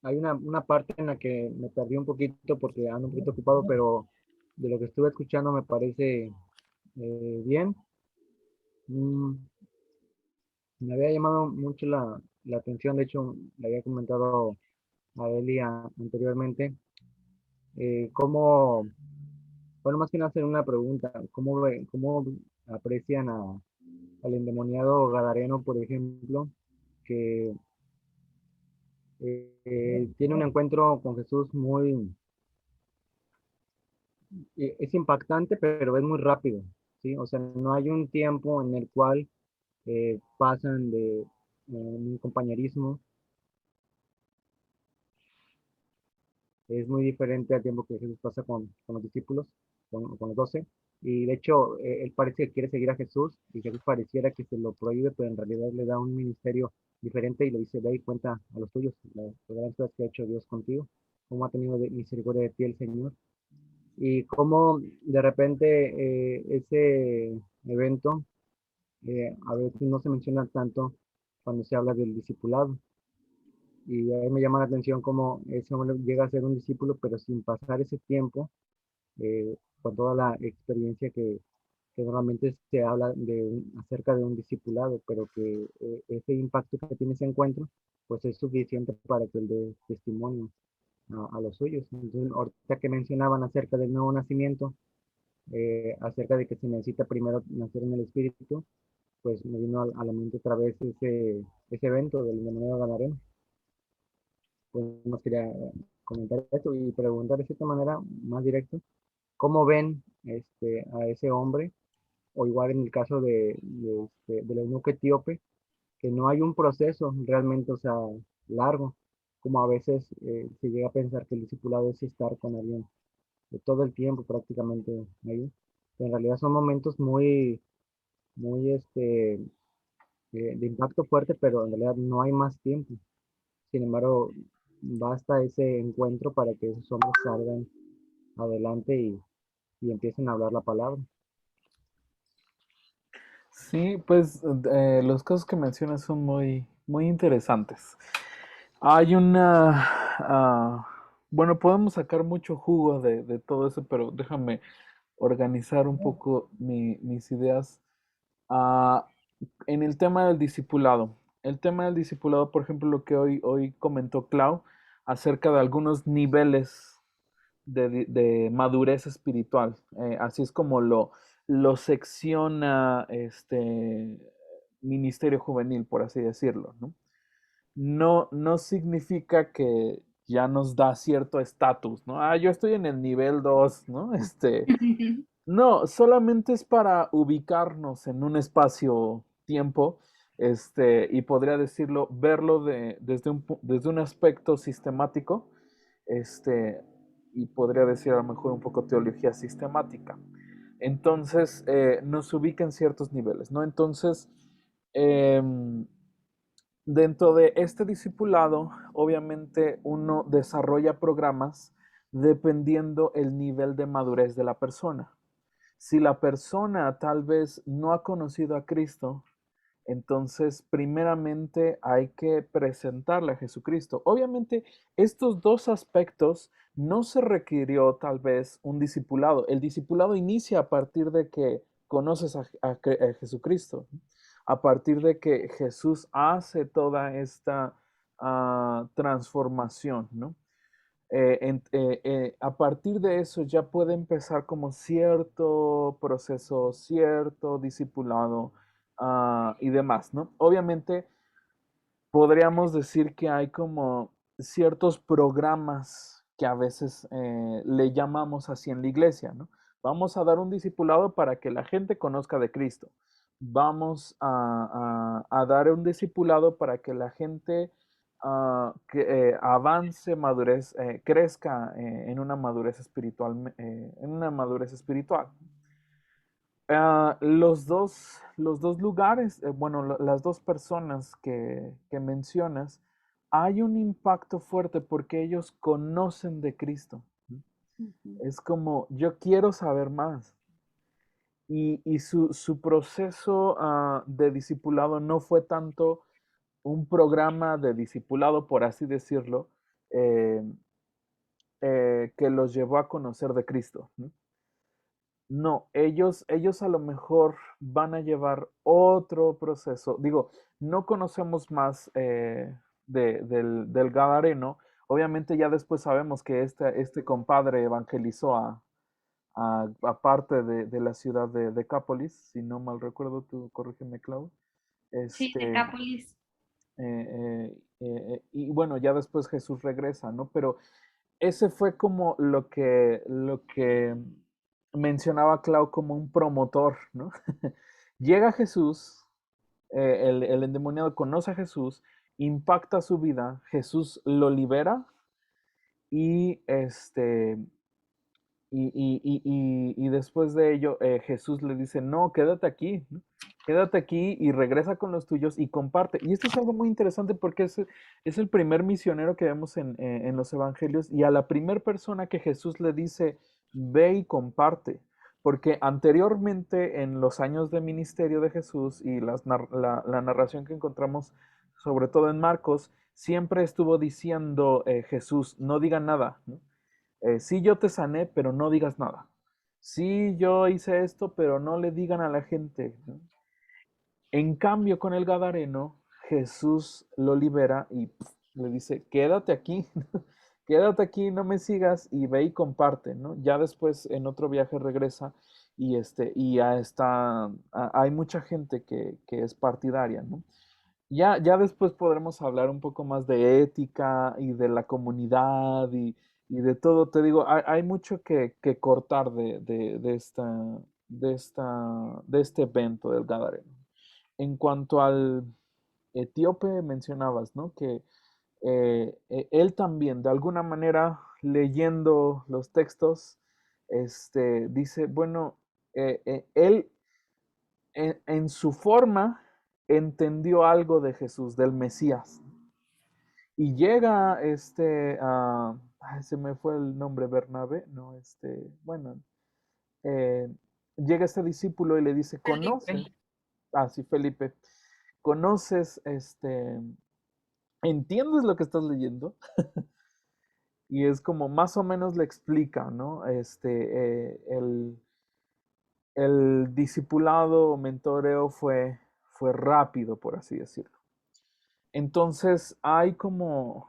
Hay una parte en la que me perdí un poquito porque ando un poquito ocupado, pero de lo que estuve escuchando me parece bien. Mm, Me había llamado mucho la atención, de hecho, le había comentado a Elia anteriormente, cómo, bueno, más que nada hacer una pregunta, cómo aprecian al endemoniado Gadareno, por ejemplo, que tiene un encuentro con Jesús es impactante, pero es muy rápido, ¿sí? O sea, no hay un tiempo en el cual pasan de un compañerismo. Es muy diferente al tiempo que Jesús pasa con los discípulos, con los 12. Y de hecho, él parece que quiere seguir a Jesús y Jesús pareciera que se lo prohíbe, pero en realidad le da un ministerio diferente y le dice, ve y cuenta a los tuyos las grandes cosas que ha hecho Dios contigo, cómo ha tenido misericordia de ti el Señor. Y cómo de repente ese evento a veces no se menciona tanto cuando se habla del discipulado. Y a mí me llama la atención cómo ese hombre llega a ser un discípulo, pero sin pasar ese tiempo, con toda la experiencia que normalmente se habla acerca de un discipulado, pero que ese impacto que tiene ese encuentro, pues es suficiente para que él dé testimonio a los suyos. Entonces, ahorita que mencionaban acerca del nuevo nacimiento, acerca de que se necesita primero nacer en el Espíritu, pues me vino a la mente otra vez ese evento del endemoniado Gadareno. Pues nos quería comentar esto y preguntar de cierta manera más directo, ¿cómo ven a ese hombre? O igual en el caso del eunuco etíope, que no hay un proceso realmente, o sea, largo, como a veces se llega a pensar que el discipulado es estar con alguien de todo el tiempo prácticamente ahí. Pero en realidad son momentos muy de impacto fuerte, pero en realidad no hay más tiempo. Sin embargo, basta ese encuentro para que esos hombres salgan adelante y empiecen a hablar la palabra. Sí, pues los casos que mencionas son muy interesantes. Hay bueno, podemos sacar mucho jugo de todo eso, pero déjame organizar un poco mis ideas. Ah, en el tema del discipulado. El tema del discipulado, por ejemplo, lo que hoy comentó Clau acerca de algunos niveles de madurez espiritual. Así es como lo secciona este ministerio juvenil, por así decirlo, ¿no? No significa que ya nos da cierto estatus, ¿no? Ah, yo estoy en el nivel 2, ¿no? No, solamente es para ubicarnos en un espacio-tiempo, y podría decirlo, verlo desde un aspecto sistemático, este, y podría decir a lo mejor un poco teología sistemática. Entonces, nos ubica en ciertos niveles, ¿no? Entonces, em, dentro de este discipulado, obviamente uno desarrolla programas dependiendo el nivel de madurez de la persona. Si la persona tal vez no ha conocido a Cristo, entonces primeramente hay que presentarle a Jesucristo. Obviamente, estos dos aspectos no se requirió tal vez un discipulado. El discipulado inicia a partir de que conoces a Jesucristo, a partir de que Jesús hace toda esta transformación, ¿no? A partir de eso ya puede empezar como cierto proceso, cierto discipulado y demás, ¿no? Obviamente podríamos decir que hay como ciertos programas que a veces le llamamos así en la iglesia, ¿no? Vamos a dar un discipulado para que la gente conozca de Cristo. Vamos a dar un discipulado para que la gente que avance, madurez, crezca en una madurez espiritual, los dos lugares, bueno, las dos personas que mencionas, hay un impacto fuerte porque ellos conocen de Cristo. Ujú. Es como, yo quiero saber más. Y su proceso de discipulado no fue tanto un programa de discipulado, por así decirlo, eh, que los llevó a conocer de Cristo. ¿No? No, ellos a lo mejor van a llevar otro proceso. Digo, no conocemos más del Gadareno. Obviamente ya después sabemos que este compadre evangelizó a parte de la ciudad de Decápolis, si no mal recuerdo, tú corrígeme, Clau. Sí, Este, Decápolis. y bueno, ya después Jesús regresa, ¿no? Pero ese fue como lo que mencionaba Clau como un promotor, ¿no? Llega Jesús, el endemoniado conoce a Jesús, impacta su vida, Jesús lo libera y y después de ello, Jesús le dice, no, quédate aquí, ¿no? Quédate aquí y regresa con los tuyos y comparte. Y esto es algo muy interesante porque es el primer misionero que vemos en los evangelios y a la primera persona que Jesús le dice, ve y comparte. Porque anteriormente, en los años de ministerio de Jesús y la narración que encontramos, sobre todo en Marcos, siempre estuvo diciendo Jesús, no diga nada, ¿no? Sí, yo te sané, pero no digas nada. Sí, yo hice esto, pero no le digan a la gente, ¿no? En cambio, con el Gadareno, Jesús lo libera y le dice, quédate aquí, quédate aquí, no me sigas y ve y comparte, ¿no? Ya después en otro viaje regresa y ya está, hay mucha gente que es partidaria, ¿no? Ya después podremos hablar un poco más de ética y de la comunidad y de todo. Te digo, hay mucho que cortar de este evento del Gadareno. En cuanto al etíope, mencionabas, ¿no? Que él también, de alguna manera, leyendo los textos, dice, bueno, él en su forma entendió algo de Jesús, del Mesías. Y llega ay, se me fue el nombre, Bernabé, no, bueno, eh, llega este discípulo y le dice, Felipe. ¿conoces? Ah, sí, Felipe, ¿conoces, entiendes lo que estás leyendo? Y es como más o menos le explica, ¿no? El discipulado o mentoreo fue rápido, por así decirlo. Entonces hay como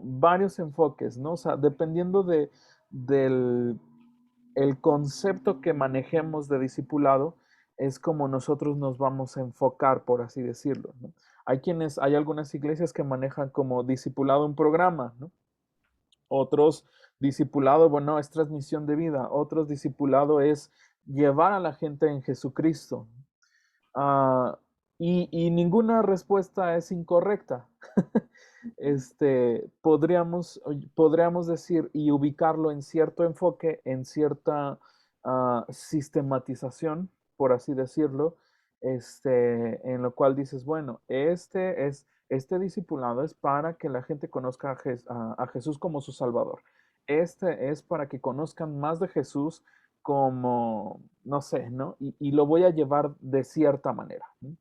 varios enfoques, ¿no? O sea, dependiendo del el concepto que manejemos de discipulado, es como nosotros nos vamos a enfocar, por así decirlo, ¿no? Hay algunas iglesias que manejan como discipulado un programa, ¿no? Otros discipulado, bueno, es transmisión de vida. Otros discipulado es llevar a la gente en Jesucristo. Ah, y ninguna respuesta es incorrecta. Podríamos decir y ubicarlo en cierto enfoque, en cierta sistematización, por así decirlo, en lo cual dices, bueno, este discipulado es para que la gente conozca a Jesús como su Salvador. Este es para que conozcan más de Jesús como, no sé, ¿no? Y lo voy a llevar de cierta manera, ¿no?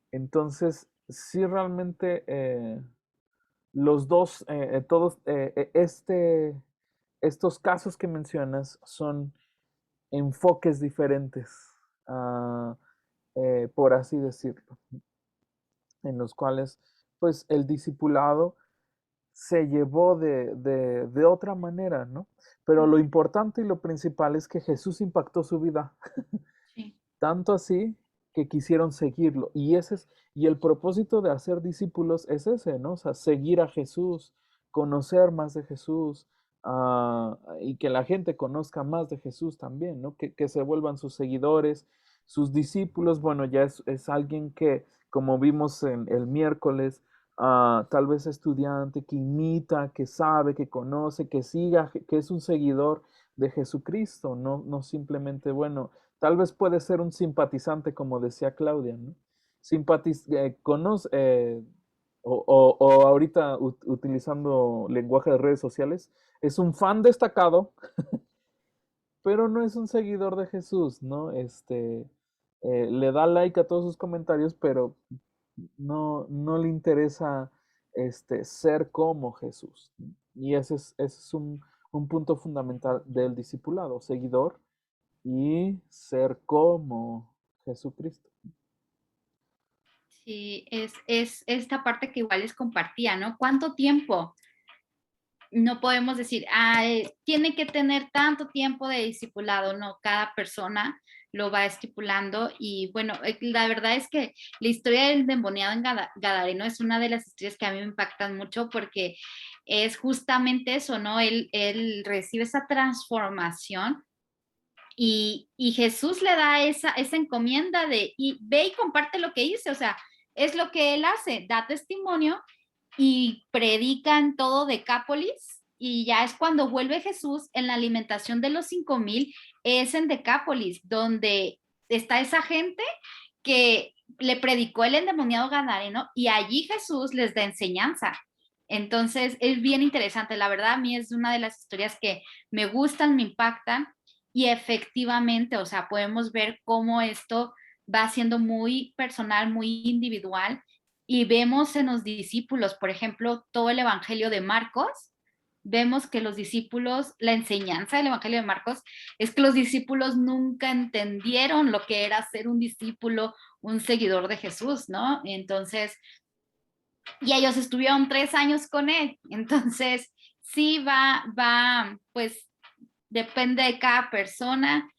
Entonces, sí realmente los dos, todos, estos casos que mencionas son enfoques diferentes, ah, por así decirlo, en los cuales, pues, el discipulado se llevó de otra manera, ¿no? Pero lo importante y lo principal es que Jesús impactó su vida. Sí. Tanto así que quisieron seguirlo. Y el propósito de hacer discípulos es ese, ¿no? O sea, seguir a Jesús, conocer más de Jesús, y que la gente conozca más de Jesús también, ¿no? Que se vuelvan sus seguidores, sus discípulos. Bueno, ya es alguien que, como vimos en el miércoles, tal vez estudiante que imita, que sabe, que conoce, que siga, que es un seguidor de Jesucristo, no simplemente, bueno, tal vez puede ser un simpatizante, como decía Claudia, ¿no? Conoce, o ahorita utilizando lenguaje de redes sociales, es un fan destacado, pero no es un seguidor de Jesús, ¿no? Le da like a todos sus comentarios, pero no le interesa ser como Jesús. Y ese es un punto fundamental del discipulado, seguidor y ser como Jesucristo. Sí, es esta parte que igual les compartía, ¿no? ¿Cuánto tiempo? No podemos decir, tiene que tener tanto tiempo de discipulado, no, cada persona lo va estipulando y bueno, la verdad es que la historia del endemoniado en Gadareno es una de las historias que a mí me impactan mucho porque es justamente eso, ¿no? Él recibe esa transformación y Jesús le da esa encomienda de y ve y comparte lo que hice, o sea, es lo que él hace, da testimonio y predica en todo Decápolis y ya es cuando vuelve Jesús en la alimentación de los 5,000, es en Decápolis, donde está esa gente que le predicó el endemoniado gadareno y allí Jesús les da enseñanza. Entonces es bien interesante, la verdad a mí es una de las historias que me gustan, me impactan y efectivamente, o sea, podemos ver cómo esto va siendo muy personal, muy individual y vemos en los discípulos, por ejemplo, todo el Evangelio de Marcos, vemos que los discípulos, la enseñanza del Evangelio de Marcos es que los discípulos nunca entendieron lo que era ser un discípulo, un seguidor de Jesús, ¿no? Entonces, y ellos estuvieron 3 años con él, entonces sí pues depende de cada persona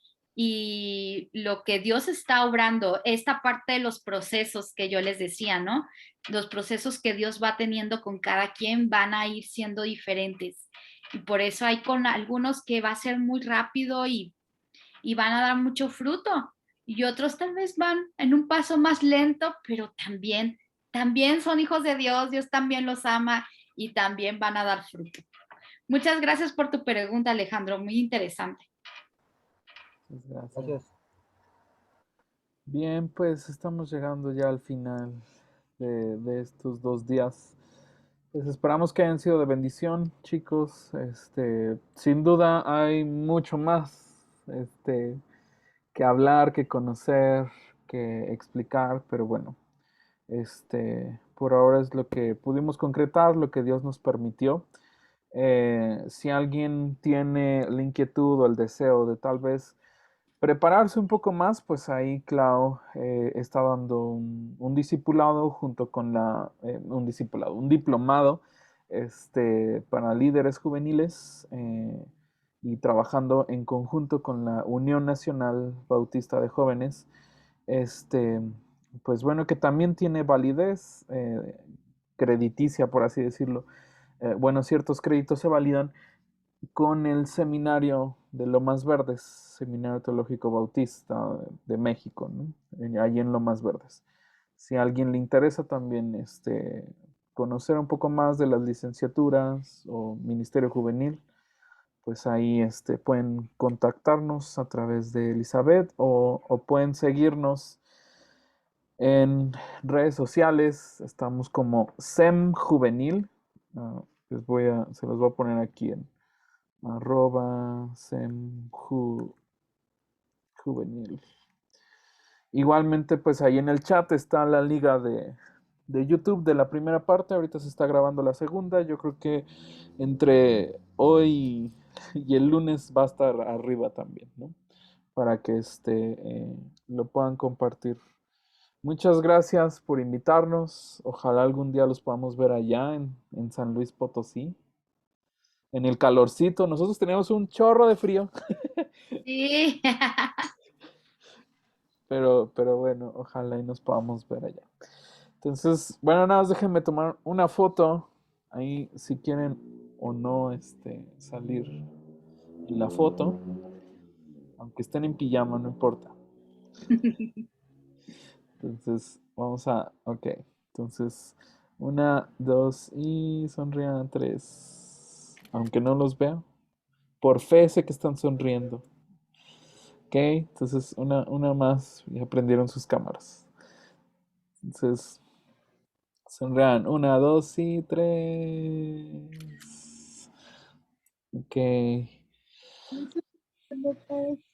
y lo que Dios está obrando, esta parte de los procesos que yo les decía, ¿no? Los procesos que Dios va teniendo con cada quien van a ir siendo diferentes. Y por eso hay con algunos que va a ser muy rápido y van a dar mucho fruto. Y otros tal vez van en un paso más lento, pero también son hijos de Dios, Dios también los ama y también van a dar fruto. Muchas gracias por tu pregunta, Alejandro, muy interesante. Gracias. Gracias. Bien, pues estamos llegando ya al final de estos 2 días. Pues esperamos que hayan sido de bendición, chicos. Sin duda hay mucho más que hablar, que conocer, que explicar, pero bueno, por ahora es lo que pudimos concretar, lo que Dios nos permitió. Si alguien tiene la inquietud o el deseo de tal vez prepararse un poco más, pues ahí Clau está dando un discipulado junto con un diplomado para líderes juveniles y trabajando en conjunto con la Unión Nacional Bautista de Jóvenes. Este, pues bueno, que también tiene validez crediticia, por así decirlo. Bueno, ciertos créditos se validan con el seminario de Lomas Verdes, Seminario Teológico Bautista de México, ¿no? Ahí en Lomas Verdes. Si a alguien le interesa también conocer un poco más de las licenciaturas o Ministerio Juvenil, pues ahí pueden contactarnos a través de Elizabeth o pueden seguirnos en redes sociales. Estamos como SEM Juvenil. Se los voy a poner aquí en @semjuvenil. Igualmente, pues ahí en el chat está la liga de YouTube de la primera parte. Ahorita se está grabando la segunda. Yo creo que entre hoy y el lunes va a estar arriba también, ¿no? Para que lo puedan compartir. Muchas gracias por invitarnos. Ojalá algún día los podamos ver allá en San Luis Potosí. En el calorcito. Nosotros teníamos un chorro de frío. Sí. Pero bueno, ojalá y nos podamos ver allá. Entonces, bueno, nada más déjenme tomar una foto. Ahí, si quieren o no salir en la foto. Aunque estén en pijama, no importa. Entonces, ok. Entonces, 1, 2 y sonrían 3. Aunque no los vea. Por fe sé que están sonriendo. Ok, entonces una más. Ya prendieron sus cámaras. Entonces, sonrían. 1, 2 y 3. Ok.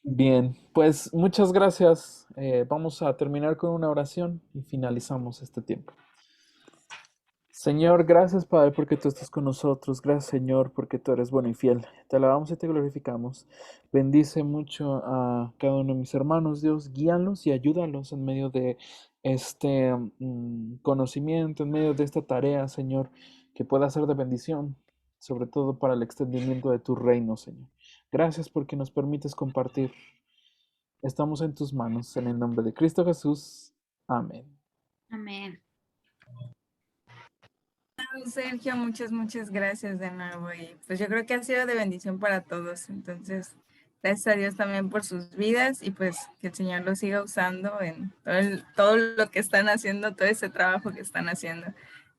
Bien, pues muchas gracias. Vamos a terminar con una oración y finalizamos este tiempo. Señor, gracias Padre porque tú estás con nosotros. Gracias Señor porque tú eres bueno y fiel. Te alabamos y te glorificamos. Bendice mucho a cada uno de mis hermanos, Dios. Guíalos y ayúdalos en medio de este conocimiento, en medio de esta tarea, Señor, que pueda ser de bendición, sobre todo para el extendimiento de tu reino, Señor. Gracias porque nos permites compartir. Estamos en tus manos, en el nombre de Cristo Jesús. Amén. Amén. Sergio, muchas gracias de nuevo. Y pues yo creo que ha sido de bendición para todos. Entonces, gracias a Dios también por sus vidas y pues que el Señor los siga usando en todo lo que están haciendo, todo ese trabajo que están haciendo.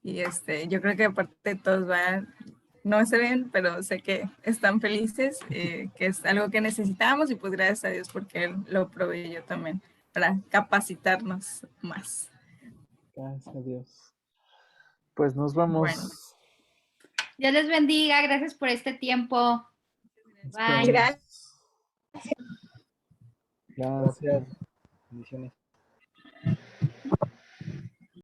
Y yo creo que aparte de todos no se ven, pero sé que están felices, que es algo que necesitamos y pues gracias a Dios porque Él lo proveyó también para capacitarnos más. Gracias a Dios. Pues nos Bueno, vemos. Dios les bendiga. Gracias por este tiempo. Bye. Gracias. Gracias. Bendiciones.